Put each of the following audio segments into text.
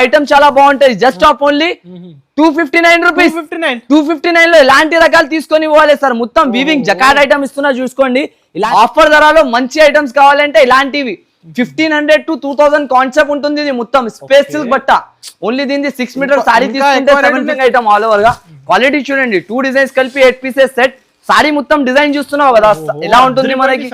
Item చాలా బాగుంటది just of only 259 rupees 259 లో ఇలాంటి రకాలు తీసుకొని పోవాలి సార్ మొత్తం వీవింగ్ జకార్డ్ ఐటమ్ ఇస్తున్నా చూసుకోండి ఇలా ఆఫర్ ధరలో మంచి ఐటమ్స్ కావాలంటే ఇలాంటివి 1500 to 2000 కాన్సెప్ట్ ఉంటుంది ఇది మొత్తం స్పేస్ సిల్క్ బట్ట ఓన్లీ దీనికి 6 మీటర్ సారీ తీసుకుంటే 17 ఐటమ్ ఆల్ ఓవర్ గా క్వాలిటీ చూడండి 2 డిజైన్స్ కలిపి 8 పీసెస్ సెట్ సారీ మొత్తం డిజైన్ చూస్తున్నావు కదా ఎలా ఉంటుంది మనకి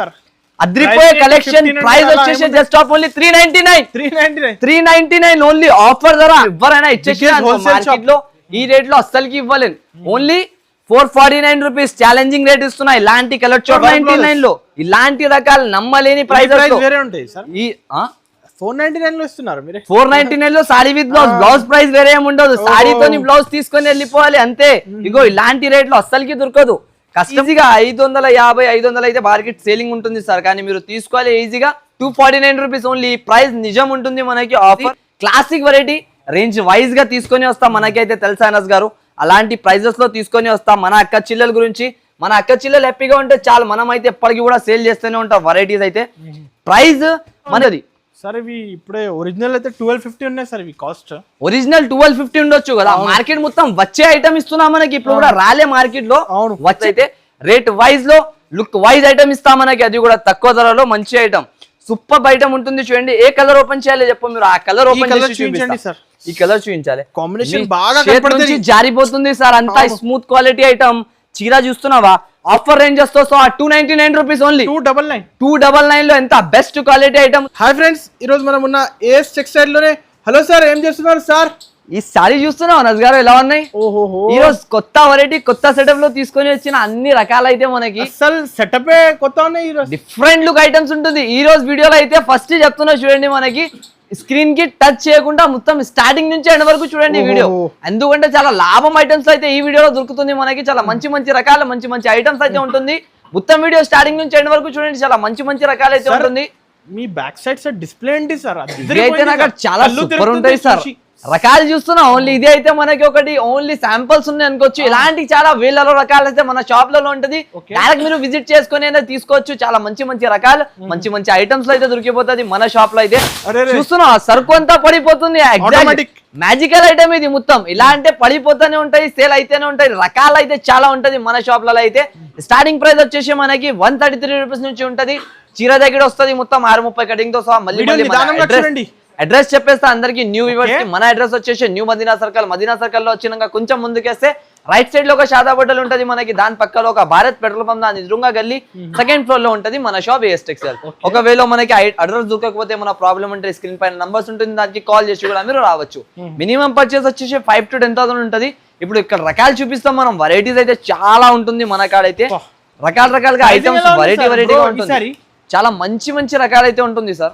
అద్రిపోయే కలెక్షన్ ప్రైస్ వచ్చేసి just of only 399 only offer ధర ఎవరైనా ఇచ్చేసి మార్కెట్ లో ఈ రేట్ లో అస్సలకి ఇవ్వలేను ఓన్లీ 449 రూపీస్ ఛాలెంజింగ్ రేట్ ఇస్తున్నా ఇలాంటి కలర్ 499 లో ఇలాంటి రకాలు నమ్మలేని ప్రైస్ వేరే ఉంటాయి సార్ ఈ 499 లో ఇస్తున్నారు మీరు 499 లో సారీ విత్ బ్లౌజ్ ప్రైస్ వేరే ఏమి ఉండదు సారీతోని బ్లౌజ్ తీసుకొని వెళ్ళిపోవాలి అంతే ఇగో ఇలాంటి రేట్ లో అస్సలకి దొరకదు కస్టమర్గా 550 500 అయితే మార్కెట్ సేలింగ్ ఉంటుంది సార్ కానీ మీరు తీసుకోవాలి ఈజీగా 249 రూపీస్ ఓన్లీ ప్రైస్ నిజం ఉంటుంది మనకి offer classic variety range wise గా తీసుకొని వస్తాం మనకైతే తెలుసా అనస్ గారు అలాంటి ప్రైజెస్ లో తీసుకొని వస్తాం మన అక్క చిల్లల గురించి మన అక్క చిల్లలు హ్యాపీగా ఉంటే చాలు మనం అయితే ఎప్పటికీ కూడా సేల్ చేస్తూనే ఉంటాం వెరైటీస్ అయితే ప్రైస్ మనది సార్ ఇవి ఇప్పుడే ఒరిజినల్ అయితే 1250 ఉన్నాయి సార్ ఇవి కాస్ట్ ఒరిజినల్ 1250 ఉండొచ్చు కదా మార్కెట్ మొత్తం వచ్చే ఐటమ్ ఇస్తున్నా మనకి ఇప్పుడు కూడా రాలే మార్కెట్ లో వచ్చైతే రేట్ వైజ్ లో లుక్ వైజ్ ఐటమ్ ఇస్తాం మనకి అది కూడా తక్కువ ధరలో మంచి ఐటమ్ సూపర్ ఐటమ్ ఉంటుంది చూడండి ఏ కలర్ ఓపెన్ చేయాలి చెప్పు మీరు ఆ కలర్ ఓపెన్ చేసి చూపించండి సార్ ఈ కలర్ చూపించాలి కాంబినేషన్ బాగా జారిపోతుంది సార్ అంతా స్మూత్ క్వాలిటీ ఐటమ్ చీర చూస్తున్నావా ఆఫర్ రేంజెస్ తో 299 రూపీస్ ఓన్లీ 299 లో ఎంత best quality item hi friends ఈ రోజు మనం ఉన్న ఏఎస్ టెక్స్టైల్ లోనే హలో సార్ ఏం చేస్తున్నారు సార్ ఈ సారీ చూస్తున్నావు అనస్ గారు ఎలా ఉన్నాయి ఈ రోజు కొత్త వెరైటీ కొత్త సెటప్ లో తీసుకొని వచ్చిన అన్ని రకాలు అయితే మనకి అసలు సెటప్ కొత్త ఉన్నాయి ఈ రోజు డిఫరెంట్ లుక్ ఐటమ్స్ ఉంటుంది ఈ రోజు వీడియోలో అయితే ఫస్ట్ చెప్తున్నా చూడండి మనకి స్క్రీన్ కి టచ్ చేయకుండా మొత్తం స్టార్టింగ్ నుంచి ఎండ్ వరకు చూడండి వీడియో ఎందుకంటే చాలా లాభం ఐటమ్స్ అయితే ఈ వీడియోలో దొరుకుతుంది మనకి చాలా మంచి రకాల మంచి ఐటమ్స్ అయితే ఉంటుంది మొత్తం వీడియో స్టార్టింగ్ నుంచి ఎండ్ వరకు చూడండి చాలా మంచి రకాలు అయితే ఉంటుంది మీ బ్యాక్ సైడ్ సార్ డిస్ప్లే ఏంటి సార్ అయితే నాకు చాలా సూపర్ ఉంటాయి సార్ రకాలు చూస్తున్నా ఓన్లీ ఇది అయితే మనకి ఒకటి ఓన్లీ శాంపుల్స్ ఉన్నాయి అనుకోవచ్చు ఇలాంటి చాలా వేలలో రకాలు అయితే మన షాప్ లలో ఉంటది డైరెక్ట్ మీరు విజిట్ చేసుకుని అయినా తీసుకోవచ్చు చాలా మంచి రకాలు మంచి ఐటమ్స్ అయితే దొరికిపోతుంది మన షాప్ లో అయితే చూస్తున్నా సరుకు అంతా పడిపోతుంది మ్యాజికల్ ఐటమ్ ఇది మొత్తం ఇలా అంటే పడిపోతూనే ఉంటాయి సేల్ అయితేనే ఉంటాయి రకాలు అయితే చాలా ఉంటది మన షాప్ లలో అయితే స్టార్టింగ్ ప్రైస్ వచ్చేసి మనకి 133 రూపీస్ నుంచి ఉంటది చీర దగ్గర వస్తుంది మొత్తం 630 కటింగ్ తో సహా మళ్ళీ అడ్రస్ చెప్పేస్తా అందరికి న్యూ వ్యూవర్స్ కి మన అడ్రస్ వచ్చేసి న్యూ మదీనా సర్కిల్ లో వచ్చినాక కొంచెం ముందుకేస్తే రైట్ సైడ్ లో ఒక షాదా బట్టలు ఉంటది మనకి దాని పక్కలో ఒక భారత్ పెట్రోల్ పంప్ దాని ఎదురుగా గల్లీ సెకండ్ ఫ్లోర్ లో ఉంటది మన షాప్ ఏఎస్ టెక్స్టైల్ ఒకవేళ మనకి అడ్రస్ దొరకకపోతే మన ప్రాబ్లం ఉంటే స్క్రీన్ పైన నంబర్స్ ఉంటుంది దానికి కాల్ చేసి కూడా మీరు రావచ్చు మినిమం పర్చేస్ వచ్చేసి 5 to 10,000 ఉంటది ఇప్పుడు ఇక్కడ రకాలు చూపిస్తాం మనం వెరైటీస్ అయితే చాలా ఉంటుంది మన కాడైతే రకాలుగా ఐటమ్స్ వెరైటీగా ఉంటుంది చాలా మంచి రకాలు అయితే ఉంటుంది sir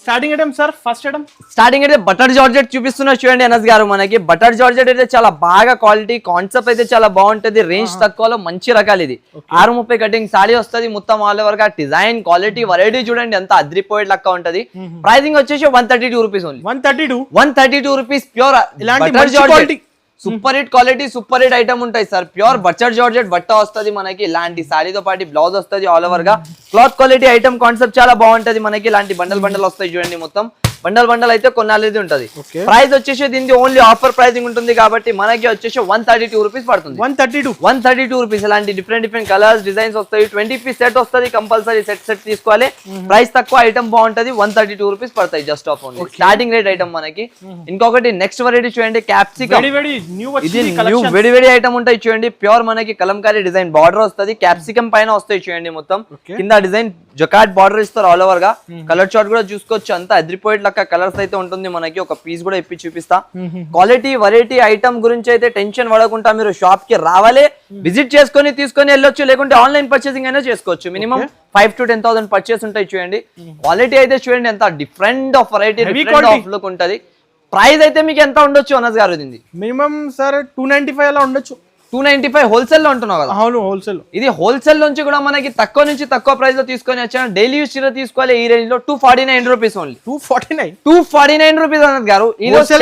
starting item sir first item starting అయితే బటర్ జార్జెట్ చూపిస్తున్నా చూడండి అనస్ గారు మనకి బటర్ జార్జెట్ అయితే చాలా బాగా క్వాలిటీ కాన్సెప్ట్ అయితే చాలా బాగుంటది రేంజ్ తక్కువలో మంచి రకాలు ఇది 630 కటింగ్ సారీ వస్తుంది మొత్తం ఆల్ ఓవర్ గా డిజైన్ క్వాలిటీ వెరైటీ చూడండి ఎంత అద్రిపోయేట్ లెక్క ఉంటది ప్రైసింగ్ వచ్చేసి 132 rupees only 132 rupees pure butter georgette super hit quality super hit item ఉంటాయి సార్ ప్యూర్ బటర్ జార్జెట్ బట్ట వస్తుంది మనకి ఇలాంటి సారీతో పాటు బ్లౌజ్ వస్తుంది ఆల్ ఓవర్ గా క్లాత్ క్వాలిటీ ఐటమ్ కాన్సెప్ట్ చాలా బాగుంటది మనకి ఇలాంటి బండల్ వస్తాయి చూడండి మొత్తం బండల్ అయితే కొన్నాళ్ళది ఉంటది ప్రైస్ వచ్చేసి దీనికి ఓన్లీ ఆఫర్ ప్రైసింగ్ ఉంటుంది కాబట్టి మనకి వచ్చేసి 132 రూపీస్ పడుతుంది 132 రూపీస్ ఇలాంటి డిఫరెంట్ కలర్స్ డిజైన్స్ వస్తాయి 20 పీస్ సెట్ వస్తుంది కంపల్సరీ సెట్ తీసుకోవాలి ప్రైస్ తక్కువ ఐటమ్ బాగుంటది 132 రూపీస్ పడతాయి just of only starting rate item మనకి ఇంకొకటి నెక్స్ట్ వెరైటీ చూడండి క్యాప్సికమ్ ఇది న్యూ వెడి ఐటమ్ ఉంటాయి చూడండి ప్యూర్ మనకి కలంకారీ డిజైన్ బార్డర్ వస్తుంది క్యాప్సికమ్ పైన వస్తాయి చూడండి మొత్తం కింద డిజైన్ జకార్డ్ బార్డర్ ఇస్తారు ఆల్ ఓవర్ గా కలర్ చార్ట్ కూడా చూసుకోవచ్చు అంతా అద్రిపోయేట్ లెక్క కలర్స్ అయితే ఉంటుంది మనకి ఒక పీస్ కూడా ఇప్పి చూపిస్తా క్వాలిటీ వెరైటీ ఐటమ్ గురించి అయితే టెన్షన్ పడకుండా మీరు షాప్ కి రావాలి విజిట్ చేసుకొని తీసుకొని వెళ్ళొచ్చు లేకుంటే ఆన్లైన్ పర్చేసింగ్ అయినా చేసుకోవచ్చు మినిమం 5 to 10,000 పర్చేస్ ఉంటాయి చూడండి క్వాలిటీ అయితే చూడండి ఎంత different of variety different of look ఉంటది ప్రైస్ అయితే మీకు ఎంత ఉండొచ్చు అనస్ గారు ఇది మినిమం సార్ 295 అలా ఉండొచ్చు 295 హోల్సేల్ లో ఉంటున్నావు కదా అవును హోల్సేల్ ఇది హోల్సేల్ నుంచి కూడా మనకి తక్కువ నుంచి తక్కువ ప్రైస్ లో తీసుకొని వచ్చాను డైలీ యూస్ చీర తీసుకోవాలి ఈ రేంజ్ లో 249 రూపీస్ ఓన్లీ 249 రూపీస్ అనస్ గారు ఈ రోజు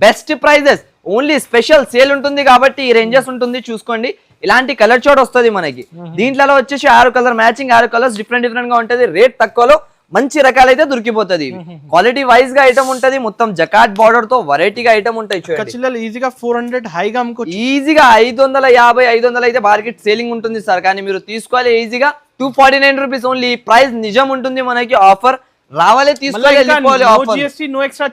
best prices only special sale ఉంటుంది కాబట్టి ఈ రేంజెస్ ఉంటుంది చూసుకోండి ఇలాంటి కలర్ చార్ట్ వస్తుంది మనకి దీంట్లో వచ్చేసి 6 కలర్ మ్యాచింగ్ 6 కలర్స్ డిఫరెంట్ గా ఉంటది రేట్ తక్కువలో మంచి రకాలైతే దొరికిపోతుంది. క్వాలిటీ వైజ్ గా ఐటమ్ ఉంటది, మొత్తం జకాట్ బార్డర్ తో వెరైటీగా ఐటమ్ ఉంటాయి. చిల్లలు ఈజీగా 400 హైగా అమ్ముకోవచ్చు. ఈజీగా 550 500 అయితే మార్కెట్ సేలింగ్ ఉంటుంది సార్, కానీ మీరు తీసుకోవాలి ఈజీగా 249 రూపీస్ ఓన్లీ. ప్రైస్ నిజం ఉంటుంది మనకి, ఆఫర్ రావాలి తీసుకోవాలి. నో ఎక్స్ట్రా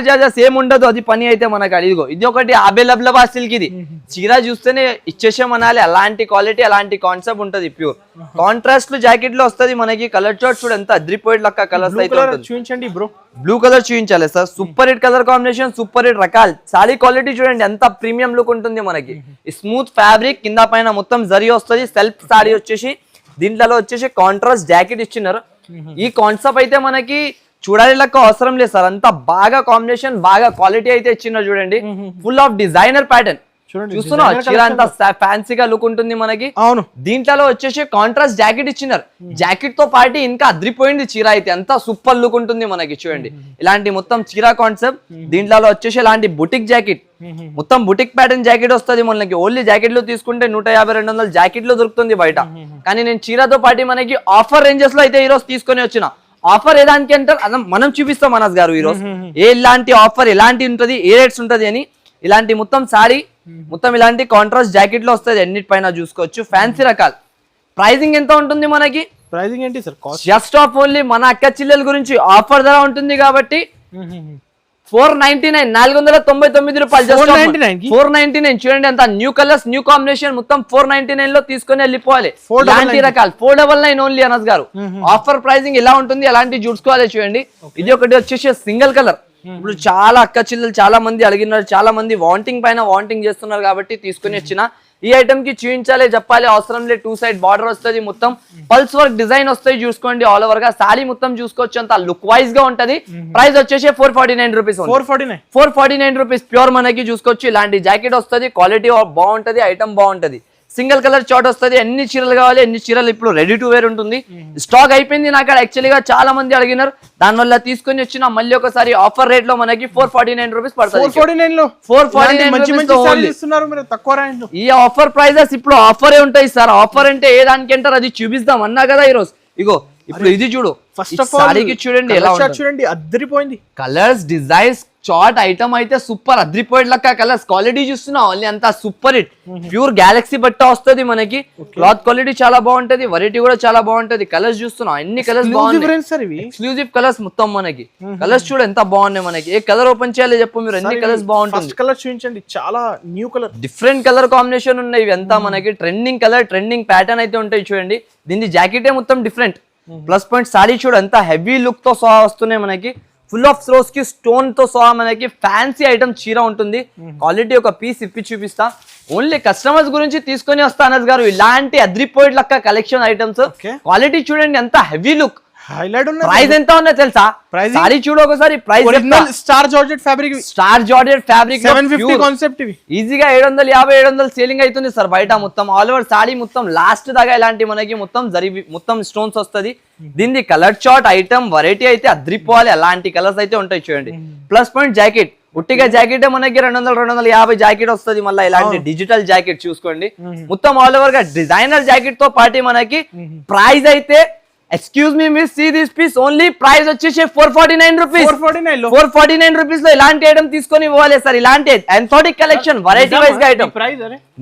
చార్జెస్ ఏం ఉండదు, అది పని అయితే మనకి. ఇదిగో ఇది ఒకటి అబేలబ్లబా సిల్క్, ఇది చీర చూస్తేనే ఇచ్చేసామనాలి, అలాంటి క్వాలిటీ అలాంటి కాన్సెప్ట్ ఉంటది. ప్యూర్ కాంట్రాస్ట్ జాకెట్ లో వస్తుంది మనకి. కలర్ చార్ట్ చూడ ఎంత అద్రిపోయేట్ లెక్క కలర్స్ అయితే చూపించండి బ్రో. బ్లూ కలర్ చూపించాలి sir, super hit colour combination, super hit రకాలు. సారీ క్వాలిటీ చూడండి ఎంత ప్రీమియం లుక్ ఉంటుంది మనకి. స్మూత్ ఫ్యాబ్రిక్, కింద పైన మొత్తం జరీ వస్తుంది. సెల్ఫ్ సారీ వచ్చేసి దీంట్లో వచ్చేసి కాంట్రాస్ట్ జాకెట్ ఇచ్చినారు. ఈ కాన్సెప్ట్ అయితే మనకి చూడాలి లెక్క అవసరం లేదు సార్, అంత బాగా కాంబినేషన్, బాగా క్వాలిటీ అయితే ఇచ్చినారు చూడండి. ఫుల్ ఆఫ్ డిజైనర్ ప్యాటర్న్ చూస్తున్నా, చీర అంతా ఫ్యాన్సీగా లుక్ ఉంటుంది మనకి. అవును, దీంట్లో వచ్చేసి కాంట్రాస్ట్ జాకెట్ ఇచ్చినారు. జాకెట్ తో పాటు ఇంకా అద్రిపోయింది చీర అయితే, అంతా సూపర్ లుక్ ఉంటుంది మనకి. చూడండి ఇలాంటి మొత్తం చీర కాన్సెప్ట్. దీంట్లో వచ్చేసి ఇలాంటి బుటిక్ జాకెట్, మొత్తం బుటిక్ ప్యాటర్న్ జాకెట్ వస్తుంది మనకి. ఓన్లీ జాకెట్ లో తీసుకుంటే 150-200 జాకెట్ లో దొరుకుతుంది బయట, కానీ నేను చీరతో పాటు మనకి ఆఫర్ రేంజెస్ లో అయితే ఈ రోజు తీసుకొని వచ్చిన. ఆఫర్ ఏదానికి అంటారు అదే మనం చూపిస్తాం మనస్ గారు ఈ రోజు, ఎలాంటి ఆఫర్ ఎలాంటి ఉంటది, ఏ రేట్స్ ఉంటది అని. ఇలాంటి మొత్తం సారీ మొత్తం ఇలాంటి కాంట్రాస్ట్ జాకెట్ లో వస్తుంది, అన్నిటిపైన చూసుకోవచ్చు. ఫ్యాన్సీ రకాలు. ప్రైజింగ్ ఎంత ఉంటుంది మనకి? ప్రైజింగ్ ఏంటి సార్? జస్ట్ ఆఫ్ ఓన్లీ మన అక్క చెల్లెల గురించి ఆఫర్ ధర ఉంటుంది కాబట్టి 499 499 రూపాయలు. 499 చూడండి, అంత న్యూ కలర్స్ న్యూ కాంబినేషన్, మొత్తం 499 లో తీసుకొని వెళ్ళిపోవాలి. ఇలాంటి రకాలు 499 ఓన్లీ అనస్ గారు. ఆఫర్ ప్రైజింగ్ ఎలా ఉంటుంది అలాంటి చూసుకోవాలి. చూడండి ఇది ఒకటి వచ్చేసి సింగిల్ కలర్. ఇప్పుడు చాలా అక్క చెల్లెలు చాలా మంది అడిగినారు, చాలా మంది వాంటింగ్ పైన వాంటింగ్ చేస్తున్నారు కాబట్టి తీసుకుని వచ్చిన. ఈ ఐటమ్ కి చూపించాలి చెప్పాలి అవసరం లేదు. 2 సైడ్ బార్డర్ వస్తుంది, మొత్తం పల్స్ వర్క్ డిజైన్ వస్తాయి చూసుకోండి. ఆల్ ఓవర్ గా సారీ మొత్తం చూసుకోవచ్చు, అంత లుక్ వైజ్ గా ఉంటది. ప్రైస్ వచ్చేసి 449 రూపీస్. 449 రూపీస్ ప్యూర్ మనకి చూసుకోవచ్చు. ఇలాంటి జాకెట్ వస్తుంది, క్వాలిటీ బాగుంటది, ఐటమ్ బాగుంటది. సింగిల్ కలర్ చాట్ వస్తుంది. ఎన్ని చీరలు కావాలి ఎన్ని చీరలు ఇప్పుడు రెడీ టు వేర్ ఉంటుంది. స్టాక్ అయిపోయింది నాకు యాక్చువల్గా, చాలా మంది అడిగినారు, దానివల్ల తీసుకొని వచ్చిన. మళ్ళీ ఒకసారి ఆఫర్ రేట్ లో మనకి 449 రూపీస్ పడుతుంది. 449 ఈ ఆఫర్ ప్రైజెస్ ఇప్పుడు ఆఫరే ఉంటాయి సార్. ఆఫర్ అంటే ఏ దానికి అంటారు అది చూపిస్తాం అన్నా కదా ఈ రోజు. ఇగో ఇప్పుడు ఇది చూడు, ఫస్ట్ ఆఫ్ ఆల్ చూడండి ఎలా చూడండి, అద్దరిపోయింది. కలర్స్ డిజైన్స్ చార్ట్ ఐటమ్ అయితే సూపర్ అద్రిపోయేట్ లెక్క. కలర్స్ క్వాలిటీ చూస్తున్నా ఓన్లీ అంతా సూపర్ హిట్. ప్యూర్ గ్యాలక్సీ బట్ట వస్తుంది మనకి. క్లాత్ క్వాలిటీ చాలా బాగుంటది, వెరైటీ కూడా చాలా బాగుంటది. కలర్స్ చూస్తున్నా అన్ని కలర్స్ బాగున్నాయి, ఎక్స్క్లూజివ్ కలర్స్ మొత్తం మనకి. కలర్స్ చూడ ఎంత బాగున్నాయి మనకి. ఏ కలర్ ఓపెన్ చేయాలి చెప్పు మీరు, అన్ని కలర్స్ బాగుంటుంది. కలర్ చూపించండి, చాలా new colour, different colour combination ఉన్నాయి. ఇవి అంతా మనకి ట్రెండింగ్ కలర్, ట్రెండింగ్ ప్యాటర్న్ అయితే ఉంటాయి. చూడండి దీని జాకెటే మొత్తం డిఫరెంట్. ప్లస్ పాయింట్ సారీ చూడ ఎంత హెవీ లుక్ తో సహా వస్తున్నాయి మనకి. ఫుల్ ఆఫ్ స్రోస్ కి స్టోన్ తో సహా మనకి ఫ్యాన్సీ ఐటమ్ చీర ఉంటుంది. క్వాలిటీ ఒక పీస్ ఇప్పి చూపిస్తా. ఓన్లీ కస్టమర్స్ గురించి తీసుకొని వస్తా అనస్ గారు. ఇలాంటి అద్రిపోయేట్ లెక్క కలెక్షన్ ఐటమ్స్, క్వాలిటీ చూడండి ఎంత హెవీ లుక్. ప్రైస్ ఎంత ఉన్నా తెలుసా? సారీ చూడు ఒకసారి. Price star georgette fabric, 750 concept. ఈజీగా 750-700 సేలింగ్ అవుతుంది సార్ బయట మొత్తం. ఆల్ ఓవర్ సారీ మొత్తం లాస్ట్ దాకా ఇలాంటి మనకి మొత్తం మొత్తం స్టోన్స్ వస్తుంది. దీన్ని కలర్ చార్ట్ ఐటమ్ వెరైటీ అయితే అద్రిపోవాలి, అలాంటి కలర్స్ అయితే ఉంటాయి. చూడండి ప్లస్ పాయింట్ జాకెట్, ఉట్టిగా జాకెట్ మనకి 200-250 జాకెట్ వస్తుంది. మళ్ళీ ఇలాంటి డిజిటల్ జాకెట్ చూసుకోండి. మొత్తం ఆల్ ఓవర్ గా డిజైనర్ జాకెట్ తో పాటు మనకి ప్రైస్ అయితే excuse me miss see this piece only price వచ్చేసి 449 రూపీస్. 449 రూపీస్ లో ఇలాంటి ఐటమ్ తీసుకొని ఇవ్వాలి సార్. ఇలాంటి ఎంథోటిక్ కలెక్షన్ వెరైటీ వైజ్ గా ఐటమ్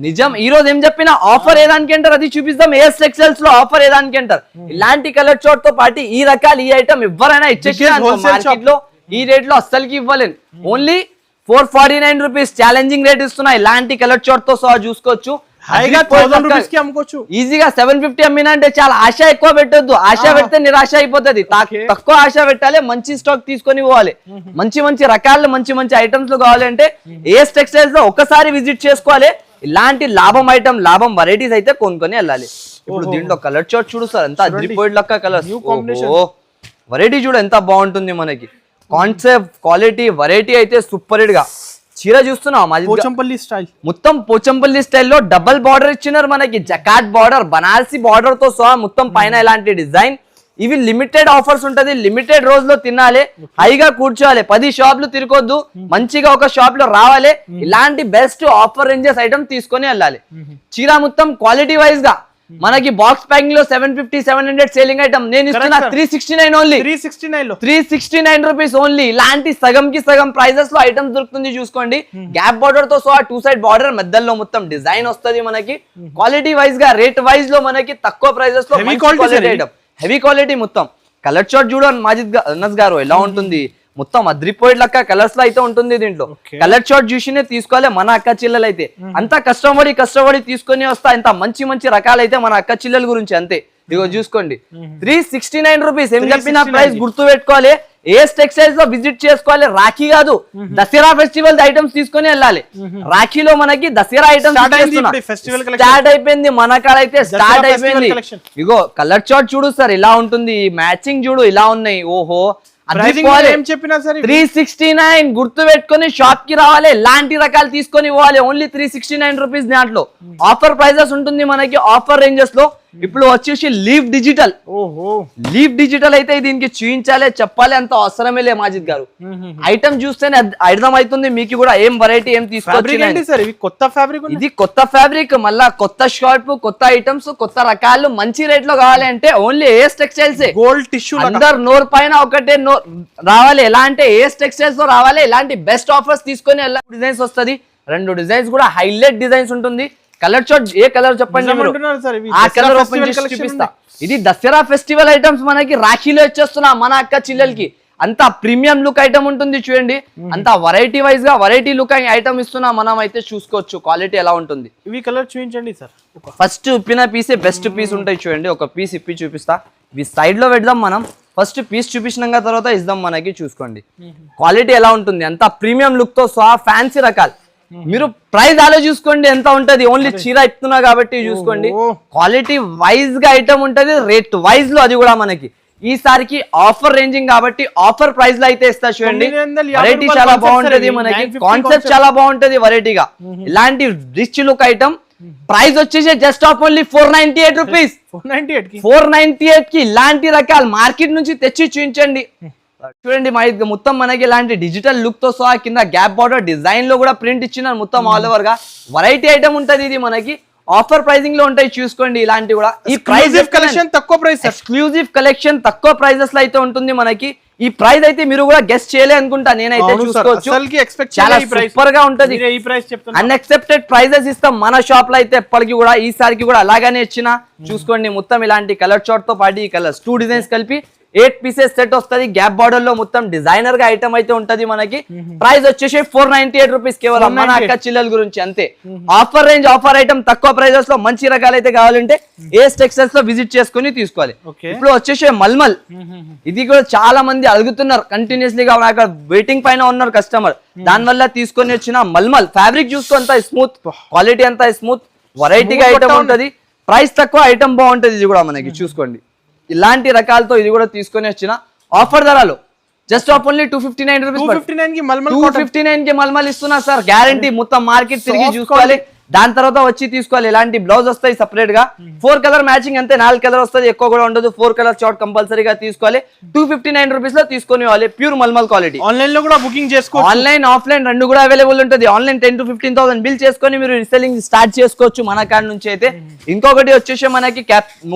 నిజం. ఈ రోజు ఏం చెప్పినా ఆఫర్ ఏదానికి అంటారు అది చూపిస్తాం. ఏఎస్ టెక్స్టైల్స్ లో ఆఫర్ ఏదానికి అంటారు. ఇలాంటి కలర్ చార్ట్ తో పాటు ఈ రకాలు ఈ ఐటమ్ ఎవరైనా ఇచ్చేసి మార్కెట్ లో ఈ రేట్ లో అస్సలకి ఇవ్వలేను. ఓన్లీ 449 రూపీస్ ఛాలెంజింగ్ రేట్ ఇస్తున్నా. ఇలాంటి కలర్ చార్ట్ తో సహా చూసుకోవచ్చు. ఈజీగా 750 అమ్మినా అంటే చాలా ఆశ ఎక్కువ పెట్టొద్దు. ఆశ పెడితే నిరాశ అయిపోతుంది. తక్కువ ఆశ పెట్టాలి, మంచి స్టాక్ తీసుకొని పోవాలి. మంచి మంచి రకాలు మంచి మంచి ఐటమ్స్ కావాలి అంటే ఏఎస్ టెక్స్టైల్స్ లో ఒకసారి విజిట్ చేసుకోవాలి. ఇలాంటి లాభం ఐటమ్ లాభం వెరైటీస్ అయితే కొనుక్కొని వెళ్ళాలి. ఇప్పుడు దీంట్లో కలర్ చార్ట్ చూడు సార్, ఎంత అద్రిపోయేట్ లెక్క కలర్. వెరైటీ చూడు ఎంత బాగుంటుంది మనకి. కాన్సెప్ట్ క్వాలిటీ వెరైటీ అయితే సూపర్ హిట్ గా. చీర చూస్తున్నాం పోచంపల్లి స్టైల్, మొత్తం పోచంపల్లి స్టైల్లో డబల్ బార్డర్ ఇచ్చినారు మనకి. జకాట్ బార్డర్, బనారసి బార్డర్ తో సహా మొత్తం పైన ఇలాంటి డిజైన్. ఇవి లిమిటెడ్ ఆఫర్స్ ఉంటది, లిమిటెడ్ రోజులో తినాలి, హైగా కూర్చోవాలి. 10 షాప్లు తిరగొద్దు, మంచిగా ఒక షాప్ లో రావాలి. ఇలాంటి బెస్ట్ ఆఫర్ రేంజెస్ ఐటమ్ తీసుకొని వెళ్ళాలి. చీర మొత్తం క్వాలిటీ వైజ్ గా మనకి బాక్స్ ప్యాకింగ్ లో 750-700 సేలింగ్ ఐటమ్ నేను ఇస్తున్నా 369 ఓన్లీ 369 రూపీస్ ఓన్లీ. ఇలాంటి సగం కి సగం ప్రైజెస్ లో ఐటమ్స్ దొరుకుతుంది చూసుకోండి. గ్యాప్ బార్డర్ తో సో 2 సైడ్ బార్డర్ మధ్యలో మొత్తం డిజైన్ వస్తుంది మనకి. క్వాలిటీ వైజ్ గా రేట్ వైజ్ లో మనకి తక్కువ ప్రైజెస్ లో ఐటమ్ హెవీ క్వాలిటీ మొత్తం. కలర్ చార్ట్ చూడండి మాజిద్ అన్నస్ గారు ఎలా ఉంటుంది, మొత్తం అద్రిపోయిడ్ లెక్క కలర్స్ లో అయితే ఉంటుంది. దీంట్లో కలర్ చార్ట్ చూసినే తీసుకోవాలి మన అక్క చెల్లెలు అయితే. అంతా కష్టపడి తీసుకొని వస్తా. ఇంత మంచి రకాలు అయితే మన అక్క చెల్లెల గురించి అంతే. ఇదిగో చూసుకోండి 369 రూపీస్. ఏం చెప్పిన ప్రైస్ గుర్తు పెట్టుకోవాలి. ఏఎస్ టెక్స్టైల్స్ లో విజిట్ చేసుకోవాలి. రాఖీ కాదు, దసరా ఫెస్టివల్ ఐటమ్స్ తీసుకొని వెళ్ళాలి. రాఖీలో మనకి దసరా ఐటమ్స్ స్టార్ట్ అయిపోయింది. మన కాడ అయితే స్టార్ట్ అయిపోయింది. ఇగో కలర్ చార్ట్ చూడు సార్ ఇలా ఉంటుంది, మ్యాచింగ్ చూడు ఇలా ఉన్నాయి. ఓహో 369 గుర్తు పెట్టుకొని షాప్ కి రావాలి. ఇలాంటి రకాలు తీసుకొని పోవాలి. Only 369 rupees. దాంట్లో ఆఫర్ ప్రైజెస్ ఉంటుంది మనకి. ఆఫర్ రేంజెస్ లో ఇప్పుడు వచ్చేసి లీవ్ డిజిటల్ అయితే దీనికి చూపించాలి చెప్పాలి అంత అవసరమే లే మాజిద్ గారు. ఐటమ్ చూస్తేనే అర్థం అవుతుంది మీకు కూడా ఏం వెరైటీ ఏం తీసుకోవచ్చు. ఇది కొత్త ఫ్యాబ్రిక్, మళ్ళా కొత్త షాప్, కొత్త ఐటమ్స్, కొత్త రకాలు మంచి రేట్ లో కావాలి అంటే only AS textiles. Gold tissue అందరు నోర్ పైన ఒకటే రావాలి. ఎలా అంటే ఏఎస్ టెక్స్టైల్స్ లో రావాలి. ఇలాంటి బెస్ట్ ఆఫర్స్ తీసుకొని డిజైన్స్ వస్తుంది. 2 డిజైన్స్ కూడా హైలైట్ డిజైన్స్ ఉంటుంది. కలర్ చార్ట్ ఏ కలర్ చెప్పండి ఆ కలర్ ఓపెన్ చేసి చూపిస్తా. ఇది దసరా ఫెస్టివల్ ఐటమ్స్ మనకి రాఖీలో వచ్చేస్తున్నా మన అక్క చిల్లెలకి. అంత ప్రీమియం లుక్ ఐటమ్ ఉంటుంది చూడండి. అంత వెరైటీ వైజ్ గా వెరైటీ లుక్ ఐటమ్ ఇస్తున్నా మనం అయితే చూసుకోవచ్చు క్వాలిటీ ఎలా ఉంటుంది. ఇవి కలర్ చూపించండి సార్. ఫస్ట్ ఇప్పిన పీసే బెస్ట్ పీస్ ఉంటాయి చూడండి. ఒక పీస్ ఇప్పి చూపిస్తా. ఇవి సైడ్ లో పెడదాం మనం. ఫస్ట్ పీస్ చూపించినాక తర్వాత ఇద్దాం మనకి. చూసుకోండి క్వాలిటీ ఎలా ఉంటుంది. అంత ప్రీమియం లుక్ తో సహా ఫ్యాన్సీ రకాలు. మీరు ప్రైస్ ఆలోచించుకోండి ఎంత ఉంటది. ఓన్లీ చీర ఇస్తున్నా కాబట్టి చూసుకోండి. క్వాలిటీ వైజ్ గా ఐటమ్ ఉంటది, రేట్ వైజ్ లో అది కూడా మనకి. ఈసారికి ఆఫర్ రేంజింగ్ కాబట్టి ఆఫర్ ప్రైస్ లో అయితే ఇస్తా చూడండి. వెరైటీ చాలా బాగుంటది మనకి. కాన్సెప్ట్ చాలా బాగుంటది వెరైటీగా. ఇలాంటి రిచ్ లుక్ ఐటమ్ ప్రైస్ వచ్చేసి జస్ట్ ఆఫ్ ఓన్లీ 498 రూపీస్. 498 కి ఇలాంటి రకాలు మార్కెట్ నుంచి తెచ్చి చూపించండి. చూడండి మొత్తం మనకి ఇలాంటి డిజిటల్ లుక్ తో సహా కింద గ్యాప్ బార్డర్ డిజైన్ లో కూడా ప్రింట్ ఇచ్చిన మొత్తం ఆల్ ఓవర్ గా వెరైటీ ఐటమ్ ఉంటది. ఇది మనకి ఆఫర్ ప్రైసింగ్ లో ఉంటాయి చూసుకోండి. ఇలాంటి కూడా ఈ ప్రైస్ కలెక్షన్ తక్కువ ప్రైస్, ఎక్స్క్లూజివ్ కలెక్షన్ తక్కువ ప్రైజెస్ లో అయితే ఉంటుంది మనకి. ఈ ప్రైస్ అయితే మీరు కూడా గెస్ట్ చేయలే అనుకుంటా. నేనైతే చూసుకోవచ్చు చాలా సూపర్ గా ఉంటది. అన్ఎక్సెప్టెడ్ ప్రైజెస్ ఇస్తాం మన షాప్ లో అయితే ఎప్పటికి కూడా. ఈసారికి కూడా అలాగనే ఇచ్చిన చూసుకోండి. మొత్తం ఇలాంటి కలర్ చార్ట్ తో పాటు ఈ కలర్స్ 2 డిజైన్స్ కలిపి 8 పీసెస్ సెట్ వస్తుంది. గ్యాప్ బార్డర్ లో మొత్తం డిజైనర్ గా ఐటమ్ అయితే ఉంటది మనకి. ప్రైస్ వచ్చేసి 498 రూపీస్ కేవలం మన అక్క చిల్లల గురించి అంతే. ఆఫర్ రేంజ్ ఆఫర్ ఐటమ్ తక్కువ ప్రైజెస్ లో మంచి రకాలు అయితే కావాలంటే ఏఎస్ టెక్స్టైల్స్ లో విజిట్ చేసుకుని తీసుకోవాలి. ఇప్పుడు వచ్చేసి మల్మల్. ఇది కూడా చాలా మంది అడుగుతున్నారు కంటిన్యూస్లీ గా. అక్కడ వెయిటింగ్ పైన ఉన్నారు కస్టమర్. దాని వల్ల తీసుకొని వచ్చిన మల్మల్ ఫ్యాబ్రిక్ చూసుకో అంత స్మూత్, క్వాలిటీ అంతా స్మూత్, వెరైటీగా ఐటమ్ ఉంటది. ప్రైస్ తక్కువ ఐటమ్ బాగుంటది. ఇది కూడా మనకి చూసుకోండి. ఇలాంటి రకాలతో ఇది కూడా తీసుకొని వచ్చిన ఆఫర్ ధరలు జస్ట్ ఆఫ్ ఓన్లీ 259 రూపీస్. 259 కి మల్మల్ ఇస్తున్నా సార్. గ్యారంటీ. మొత్తం మార్కెట్ తిరిగి చూసుకోవాలి. దాని తర్వాత వచ్చి తీసుకోవాలి. ఇలాంటి బ్లౌజ్ వస్తాయి సపరేట్ గా. 4 కలర్ మ్యాచింగ్ అంతే. 4 కలర్ వస్తుంది, ఎక్కువ కూడా ఉండదు. 4 కలర్ చార్ట్ కంపల్సరీగా తీసుకోవాలి. 259 రూపీస్ లో తీసుకొని పోవాలి. Pure mulmul quality. ఆన్లైన్ లో కూడా బుకింగ్ చేసుకోవచ్చు. ఆన్లైన్ ఆఫ్లైన్ రెండు కూడా అవైలబుల్ ఉంటుంది. ఆన్లైన్ 10 to 15,000 బిల్ చేసుకొని మీరు రీసెల్లింగ్ స్టార్ట్ చేసుకోవచ్చు మన కాడ నుంచి అయితే. ఇంకొకటి వచ్చేసి మనకి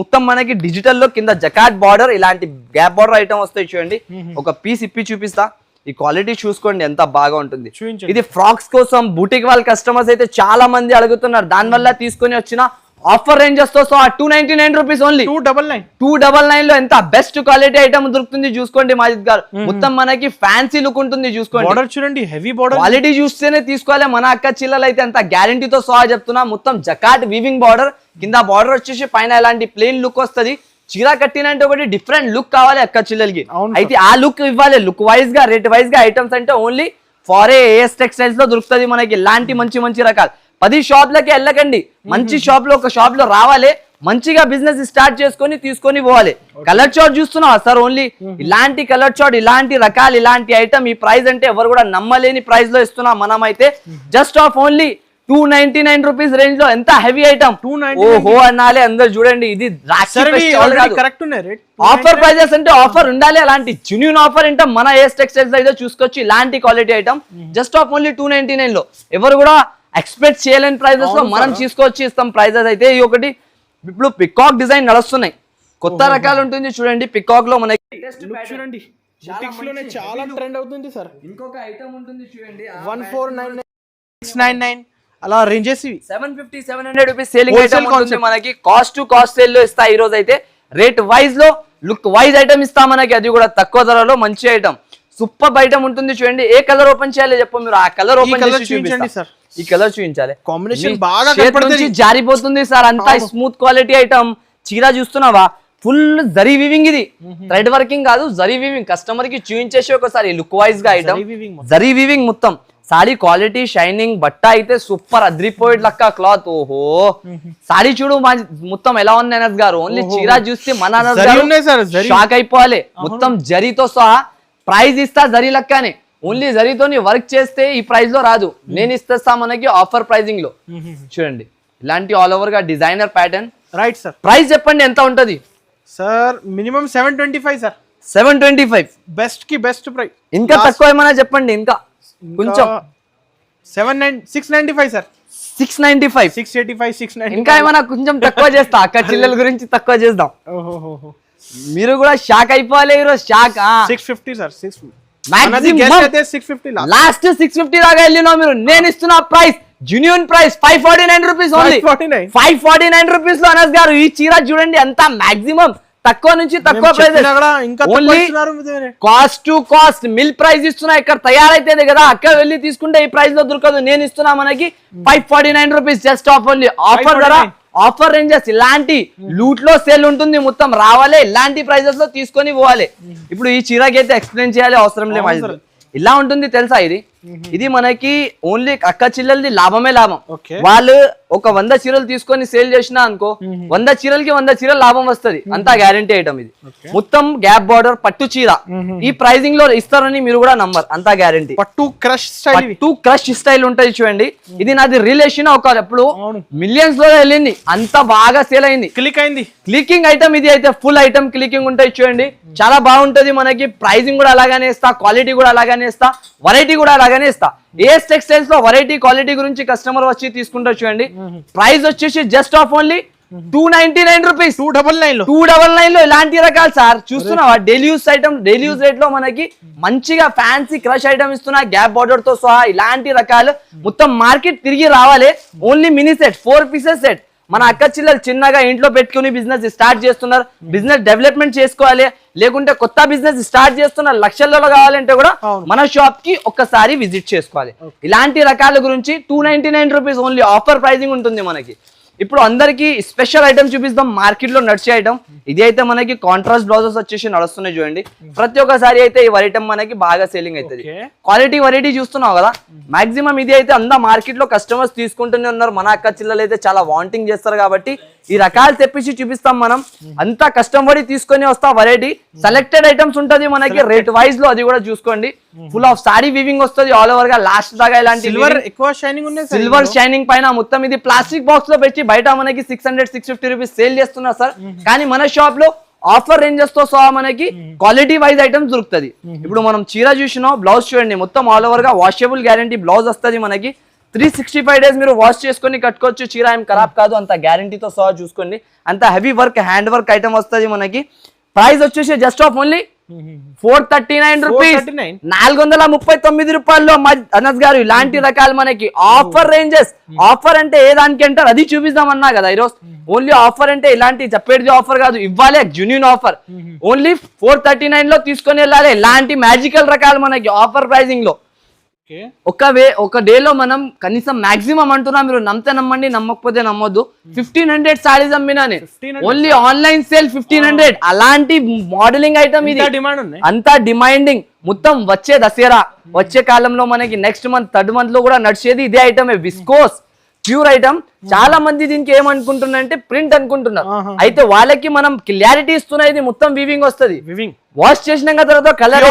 మొత్తం మనకి డిజిటల్ లో కింద జకాట్ బార్డర్ ఇలాంటి గ్యాప్ బార్డర్ ఐటమ్ వస్తాయి చూడండి. ఒక పీస్ ఇప్పి చూపిస్తా. ఈ క్వాలిటీ చూసుకోండి ఎంత బాగా ఉంటుంది. ఇది ఫ్రాక్స్ కోసం బూటిక్ వాళ్ళ కస్టమర్స్ అయితే చాలా మంది అడుగుతున్నారు. దాని వల్ల తీసుకొని వచ్చిన ఆఫర్ రేంజెస్ తో 299 రూపీస్ ఓన్లీ. 299 లో ఎంత బెస్ట్ క్వాలిటీ ఐటమ్ దొరుకుతుంది చూసుకోండి మాజిద్ గారు. మొత్తం మనకి ఫ్యాన్సీ లుక్ ఉంటుంది చూసుకోండి. బార్డర్ చూడండి, హెవీ బార్డర్. క్వాలిటీ చూస్తేనే తీసుకోవాలి మన అక్క చిల్లలు అయితే. అంత గ్యారంటీతో సహా చెప్తున్నా. మొత్తం జకాట్ వీవింగ్ బార్డర్, కింద బార్డర్ వచ్చేసి పైన ఇలాంటి ప్లెయిన్ లుక్ వస్తుంది. చీర కట్టినంటే ఒకటి డిఫరెంట్ లుక్ కావాలి అక్క చిల్లలకి. అయితే ఆ లుక్ ఇవ్వాలి. లుక్ వైజ్ గా రేట్ వైజ్ గా ఐటమ్స్ అంటే ఓన్లీ ఫార్ ఏఎస్ టెక్స్టైల్స్ లో దొరుకుతుంది మనకి. ఇలాంటి మంచి రకాలు 10 షాప్లకి వెళ్ళకండి. మంచి షాప్ లో ఒక షాప్ లో రావాలి. మంచిగా బిజినెస్ స్టార్ట్ చేసుకొని తీసుకొని పోవాలి. కలర్ చార్ట్ చూస్తున్నావా సార్? ఓన్లీ ఇలాంటి కలర్ చార్ట్, ఇలాంటి రకాలు, ఇలాంటి ఐటమ్. ఈ ప్రైస్ అంటే ఎవరు కూడా నమ్మలేని ప్రైస్ లో ఇస్తున్నాం మనం అయితే. Just of only 299 rupees range లో ఎంత హెవీ ఐటమ్. ఓహో అనాలి అందరు చూడండి. ఇది ఆఫర్ ప్రైజెస్ అంటే ఆఫర్ ఉండాలి. అలాంటి జెన్యూన్ ఆఫర్ అంటే మన ఏఎస్ టెక్స్టైల్స్ అయితే చూసుకోవచ్చు. ఇలాంటి quality item just of only 299 లో ఎవరు కూడా ఎక్స్పెక్ట్ చేయలేని ప్రైజెస్ లో మనం తీసుకొచ్చి ఇస్తాం ప్రైజెస్ అయితే. ఈ ఒకటి ఇప్పుడు పికాక్ డిజైన్ నడుస్తున్నాయి, కొత్త రకాలు ఉంటుంది చూడండి. పికాక్ లో మనకి చూడండి బుటిక్స్ లోనే చాలా ట్రెండ్ అవుతుంది సార్. ఇంకొక ఐటమ్ ఉంటుంది చూడండి, 1499 అలా రేంజెస్ ఇవి 750 700 రూపీస్ సేలింగ్ ఐటమ్ ఉంటుంది మనకి. కాస్ట్ టు కాస్ట్ సేల్ లో ఇస్తా ఈ రోజు అయితే. రేట్ వైజ్ లో లుక్ వైజ్ ఐటమ్ ఇస్తా మనకి, అది కూడా తక్కువ ధరలో మంచి ఐటమ్, సూపర్ ఐటమ్ ఉంటుంది చూడండి. ఏ కలర్ ఓపెన్ చేయాలి చెప్పు మీరు, ఆ కలర్ ఓపెన్ చేసి చూపించండి సార్. ఈ కలర్ చూపించాలి, కాంబినేషన్ బాగా నుంచి జారిపోతుంది సార్, అంత స్మూత్ క్వాలిటీ ఐటమ్. చీర చూస్తున్నావా, ఫుల్ జరీ వీవింగ్, ఇది థ్రెడ్ వర్కింగ్ కాదు, జరీ వీవింగ్. కస్టమర్ కి చూపించేసి ఒకసారి లుక్ వైజ్ గా ఐటమ్, జరీ వీవింగ్ మొత్తం. సారీ క్వాలిటీ షైనింగ్, బట్ట అయితే సూపర్ అద్రిపోయేట్ లక్క క్లాత్. ఓహో సారీ చూడు మొత్తం ఎలా ఉంది అనస్ గారు. ఓన్లీ చీర చూస్తే మన అనస్ గారు షాక్ అయిపోవాలి. మొత్తం జరీతో సహా ప్రైజ్ ఇస్తా జరీ లక్కనే. ఓన్లీ జరీతో వర్క్ చేస్తే ఈ ప్రైస్ లో రాదు, నేను ఇస్తా మనకి ఆఫర్ ప్రైజింగ్ లో. చూడండి ఇలాంటి ఆల్ ఓవర్ గా designer pattern. Right sir, price చెప్పండి ఎంత ఉంటది సార్? Minimum 725 sir. 725 బెస్ట్ కి బెస్ట్ ప్రైస్. ఇంకా తక్కువ ఏమైనా చెప్పండి, ఇంకా కొంచెం. 695 సార్. 695 685 690. ఇంకా ఏమైనా కొంచెం తక్కువ చేస్తా, అక్క చిల్లెల గురించి తక్కువ చేద్దాం. మీరు కూడా షాక్ అయిపోవాలి ఈరోజు, షాక్. 650 సార్. 650 లాస్ట్ 650 దాకా వెళ్ళినా మీరు. నేను ఇస్తున్న price genuine price 549 rupees only. 549 rupees లో అనస్ గారు ఈ చీర చూడండి, ఎంత మాక్సిమం తక్కువ నుంచి తక్కువ price. Cost to cost mill price ఇస్తున్నా, ఇక్కడ తయారైతే కదా అక్కడ వెళ్ళి తీసుకుంటే ఈ ప్రైస్ లో దొరకదు. నేను ఇస్తున్నా మనకి 549 rupees just of only. Offer ధర, ఆఫర్ రేంజెస్. ఇలాంటి లూట్ లో సేల్ ఉంటుంది, మొత్తం రావాలి ఇలాంటి ప్రైజెస్ లో తీసుకొని పోవాలి. ఇప్పుడు ఈ చీరకి అయితే ఎక్స్ప్లెయిన్ చేయాలి అవసరం లేదు, ఇలా ఉంటుంది తెలుసా. ఇది మనకి ఓన్లీ అక్క చిల్లలది లాభమే లాభం. వాళ్ళు ఒక 100 చీరలు తీసుకొని సేల్ చేసినా అనుకో, 100 చీరలకి 100 చీరలు లాభం వస్తుంది, అంతా గ్యారంటీ ఐటమ్. ఇది మొత్తం గ్యాప్ బార్డర్ పట్టు చీర, ఈ ప్రైజింగ్ లో ఇస్తారని మీరు కూడా నంబర్, అంతా గ్యారంటీ. పట్టు క్రష్ స్టైల్, పట్టు క్రష్ స్టైల్ ఉంటది చూడండి. ఇది నాది రిలేషన్ ఒక ఎప్పుడు మిలియన్స్ లో వెళ్ళింది, అంత బాగా సేల్ అయింది, క్లిక్ అయింది. క్లికింగ్ ఐటమ్ ఇది అయితే ఫుల్ ఐటమ్ క్లికింగ్ ఉంటాయి చూడండి, చాలా బాగుంటది. మనకి ప్రైజింగ్ కూడా అలాగానే ఇస్తా, క్వాలిటీ కూడా అలాగానే ఇస్తా, వెరైటీ కూడా అలాగానే ఇస్తా. ఏఎస్ టెక్స్టైల్స్ లో వెరైటీ క్వాలిటీ గురించి కస్టమర్ వచ్చి తీసుకుంటారు చూడండి. ప్రైస్ వచ్చేసి జస్ట్ ఆఫ్ ఓన్లీ 299 రూపీస్. 299 లో ఇలాంటి రకాలు సార్ చూస్తున్నావా, daily use item, daily use rate లో మనకి మంచిగా ఫ్యాన్సీ క్రష్ ఐటమ్ ఇస్తున్నా, గ్యాప్ బార్డర్ తో సహా ఇలాంటి రకాలు. మొత్తం మార్కెట్ తిరిగి రావాలి. Only mini set, 4 pieces set. మన అక్క చిల్లలు చిన్నగా ఇంట్లో పెట్టుకుని బిజినెస్ స్టార్ట్ చేస్తున్నారు, బిజినెస్ డెవలప్మెంట్ చేసుకోవాలి, లేకుంటే కొత్త బిజినెస్ స్టార్ట్ చేస్తున్నారు, లక్షల్లో కావాలంటే కూడా మన షాప్ కి ఒక్కసారి విజిట్ చేసుకోవాలి. ఇలాంటి రకాల గురించి 299 రూపీస్ ఓన్లీ ఆఫర్ ప్రైజింగ్ ఉంటుంది మనకి. ఇప్పుడు అందరికి స్పెషల్ ఐటమ్ చూపిస్తాం, మార్కెట్ లో నడిచే ఐటమ్. ఇది అయితే మనకి కాంట్రాస్ట్ బ్లౌజెస్ వచ్చేసి నడుస్తున్నాయి చూడండి. ప్రతి ఒక్కసారి అయితే ఈ ఐటమ్ మనకి బాగా సేలింగ్ అవుతుంది. క్వాలిటీ వెరైటీ చూస్తున్నావు కదా, మాక్సిమం ఇది అయితే అంతా మార్కెట్ లో కస్టమర్స్ తీసుకుంటూనే ఉన్నారు. మన అక్క చిల్లలు అయితే చాలా వాంటింగ్ చేస్తారు కాబట్టి ఈ రకాలు తెప్పించి చూపిస్తాం మనం. అంతా కస్టమర్ తీసుకొని వస్తా, వెరైటీ సెలెక్టెడ్ ఐటమ్స్ ఉంటది మనకి రేట్ వైజ్ లో, అది కూడా చూసుకోండి. ఫుల్ ఆఫ్ సారీ వీవింగ్ వస్తుంది ఆల్ ఓవర్ గా, లాస్ట్ దాకా ఇలాంటి సిల్వర్ షైనింగ్ పైన మొత్తం. ఇది ప్లాస్టిక్ బాక్స్ లో పెట్టి బయట మనకి 600-650 రూపీస్ సేల్ చేస్తున్నారు సార్, కానీ మన షాప్ లో ఆఫర్ రేంజెస్ తో సహా మనకి క్వాలిటీ వైజ్ ఐటమ్స్ దొరుకుతుంది. ఇప్పుడు మనం చీర చూసినాం, బ్లౌజ్ చూడండి, మొత్తం ఆల్ ఓవర్ గా వాషబుల్ గ్యారంటీ బ్లౌజ్ వస్తుంది మనకి. 365 డేస్ మీరు వాష్ చేసుకొని కట్టుకోవచ్చు, చీర ఏం ఖరాబ్ కాదు, అంత గ్యారంటీతో సహా చూసుకోండి. అంత heavy work, hand work item వస్తుంది మనకి. ప్రైస్ వచ్చేసి జస్ట్ ఆఫ్ ఓన్లీ 439 రూపీస్, 439 రూపాయల్లో అనస్ గారు. ఇలాంటి రకాలు మనకి ఆఫర్ రేంజెస్. ఆఫర్ అంటే ఏ దానికి అంటారు, అది చూపిద్దామన్నా కదా ఈరోజు. ఓన్లీ ఆఫర్ అంటే ఇలాంటి చెప్పేది ఆఫర్ కాదు, ఇవ్వాలి జెన్యూన్ ఆఫర్. ఓన్లీ 439 లో తీసుకొని వెళ్ళాలి. ఇలాంటి మ్యాజికల్ రకాలు మనకి ఆఫర్ ప్రైజింగ్ లో. ఒక డే లో మనం కనీసం మాక్సిమం అంటున్నా, మీరు నమ్మితే నమ్మండి, నమ్మకపోతే నమ్మొద్దు, 1500 సారీస్ అమ్మినా నేను. Only online sale 1500. అలాంటి మోడలింగ్ ఐటమ్ ఇది, అంతా డిమాండింగ్. మొత్తం వచ్చే దసరా వచ్చే కాలంలో మనకి నెక్స్ట్ మంత్ 3rd మంత్ లో కూడా నడిచేది ఇదే ఐటమే, విస్కోస్ ప్యూర్ ఐటమ్. చాలా మంది దీనికి ఏమనుకుంటున్నారంటే ప్రింట్ అనుకుంటున్నారు, అయితే వాళ్ళకి మనం క్లారిటీ ఇస్తున్నది మొత్తం వీవింగ్ వస్తుంది. వాష్ చేసినాక తర్వాత కలర్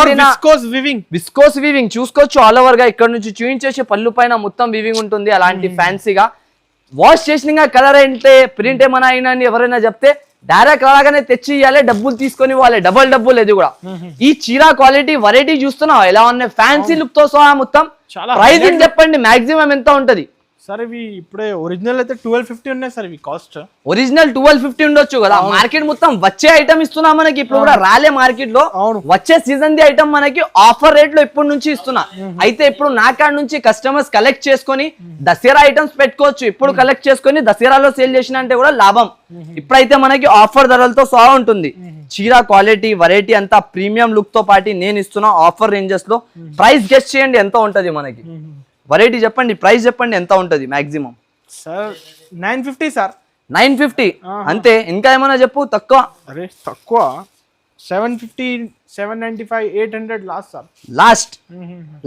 విస్కోస్ వీవింగ్ చూసుకోవచ్చు ఆల్ ఓవర్ గా. ఇక్కడ నుంచి చూపించేసి పళ్ళు పైన మొత్తం వీవింగ్ ఉంటుంది, అలాంటి ఫ్యాన్సీగా. వాష్ చేసినాక కలర్ అంటే ప్రింట్ ఏమైనా అయినా ఎవరైనా చెప్తే డైరెక్ట్ అలాగానే తెచ్చి ఇవ్వాలి, డబ్బులు తీసుకొని ఇవ్వాలి, డబ్బులు. ఇది కూడా ఈ చీర క్వాలిటీ వెరైటీ చూస్తున్నావు ఎలా ఉన్నాయి, ఫ్యాన్సీ లుక్ తో సహా మొత్తం. ప్రైజింగ్ చెప్పండి మాక్సిమం ఎంత ఉంటది? సార్ ఇవి ఇప్పుడే ఒరిజినల్ అయితే 1250 ఉన్నాయి సార్ ఇవి కాస్ట్. ఒరిజినల్ 1250 ఉండొచ్చు కదా, మార్కెట్ మొత్తం వచ్చే ఐటమ్ ఇస్తున్నా మనకి, ఇప్పుడు కూడా రాలే మార్కెట్ లో, వచ్చే సీజన్ ది ఐటమ్ మనకి ఆఫర్ రేట్ లో ఇప్పటి నుంచి ఇస్తున్నా. అయితే ఇప్పుడు నా కాడ నుంచి కస్టమర్స్ కలెక్ట్ చేసుకొని దసరా ఐటమ్స్ పెట్టుకోవచ్చు, ఇప్పుడు కలెక్ట్ చేసుకొని దసరాలో సేల్ చేసిన అంటే కూడా లాభం. ఇప్పుడైతే మనకి ఆఫర్ ధరలతో సహా ఉంటుంది. చీర క్వాలిటీ వెరైటీ అంతా ప్రీమియం లుక్ తో పాటు నేను ఇస్తున్నా ఆఫర్ రేంజెస్ లో. ప్రైస్ గెస్ట్ చేయండి ఎంత ఉంటది మనకి, వెరైటీ చెప్పండి, ప్రైస్ చెప్పండి ఎంత ఉంటది మాక్సిమం. Sir 950 sir. 950 అంతే, ఇంకా ఏమైనా చెప్పు తక్కువ. అరే తక్కువ 750, 795, 800 లాస్ట్ సార్.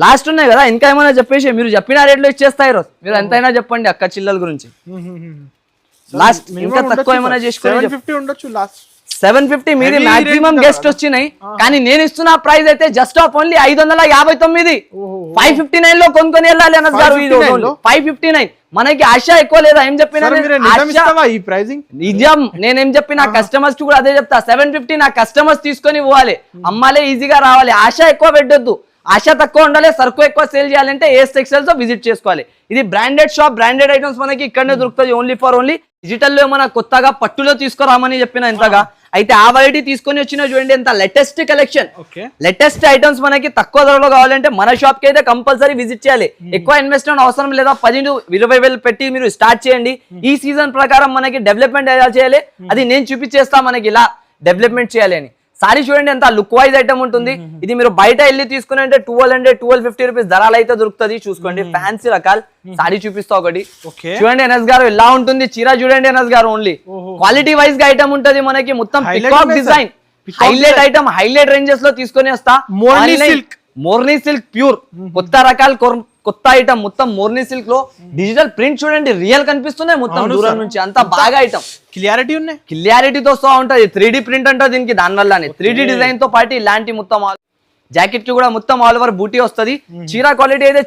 లాస్ట్ ఉన్నాయి కదా, ఇంకా ఏమైనా చెప్పేసి మీరు చెప్పిన రేట్లో ఇచ్చేస్తాయి రోజు. మీరు ఎంతైనా చెప్పండి అక్క చిల్లల గురించి. లాస్ట్ ఇంకా తక్కువ ఏమైనా చేసుకోండి. 750 ఉండొచ్చు లాస్ట్. 750 మీది మాక్సిమం గెస్ట్ వచ్చినాయి, కానీ నేను ఇస్తున్న ప్రైస్ అయితే జస్ట్ ఆఫ్ ఓన్లీ 559. 559 లో కొనుక్కొని వెళ్ళాలి అనస్ గారు. 559 మనకి ఆశ ఎక్కువ లేదా? ఏం చెప్పినా ఈ ప్రైసింగ్ నిజం, నేనేం చెప్పిన కస్టమర్స్ కూడా అదే చెప్తా. 750 నా కస్టమర్స్ తీసుకొని పోవాలి, అమ్మాలే ఈజీగా రావాలి. ఆశ ఎక్కువ పెట్టొద్దు, ఆశ తక్కువ ఉండాలి, సరుకు ఎక్కువ సేల్ చేయాలంటే ఏఎస్ టెక్స్టైల్స్ లో విజిట్ చేసుకోవాలి. ఇది బ్రాండెడ్ షాప్, బ్రాండెడ్ ఐటమ్స్ మనకి ఇక్కడనే దొరుకుతుంది. ఓన్లీ ఫర్ ఓన్లీ డిజిటల్ లో ఏమైనా కొత్తగా పట్టులో తీసుకురామని చెప్పిన ఇంతగా, అయితే ఆ వెరైటీ తీసుకొని వచ్చిన చూడండి ఎంత లేటెస్ట్ కలెక్షన్, లేటెస్ట్ ఐటమ్స్ మనకి తక్కువ ధరలో కావాలంటే మన షాప్ కి అయితే కంపల్సరీ విజిట్ చేయాలి. ఎక్కువ ఇన్వెస్ట్మెంట్ అవసరం లేదా, 10-20 వేలు పెట్టి మీరు స్టార్ట్ చేయండి. ఈ సీజన్ ప్రకారం మనకి డెవలప్మెంట్ ఎలా చేయాలి అది నేను చూపించేస్తా, మనకి ఇలా డెవలప్మెంట్ చేయాలి అని. సారీ చూడండి ఎంత లుక్ వైజ్ ఐటమ్ ఉంటుంది. ఇది మీరు బయట వెళ్ళి తీసుకుని అంటే 1250 రూపీస్ ధరలు అయితే దొరుకుతుంది. చూసుకోండి ఫ్యాన్సీ రకాలు సారీ చూపిస్తా ఒకటి. చూడండి ఎన్ఎస్ గారు ఇలా ఉంటుంది చీర, చూడండి ఎన్ఎస్ గారు ఓన్లీ క్వాలిటీ వైజ్ గా ఐటమ్ ఉంటది మనకి. మొత్తం peacock design highlight item, highlight ranges లో తీసుకొని వస్తా. మోర్నీ సిల్క్ ప్యూర్ కొత్త రకాలు, కొత్త ఐటమ్ మొత్తం మోర్నీ సిల్క్ లో డిజిటల్ ప్రింట్ చూడండి రియల్ కనిపిస్తున్నాయి మొత్తం దూరం నుంచి. అంత బాగా ఐటమ్ క్లియారిటీ ఉన్నాయి, క్లియారిటీతో సహా ఉంటది. 3D ప్రింట్ అంటే దీనికి, దాని వల్లనే 3D డిజైన్ తో పాటు ఇలాంటి మొత్తం జాకెట్ కి కూడా మొత్తం ఆల్ ఓవర్ బూటీ వస్తుంది. చీర క్వాలిటీ అయితే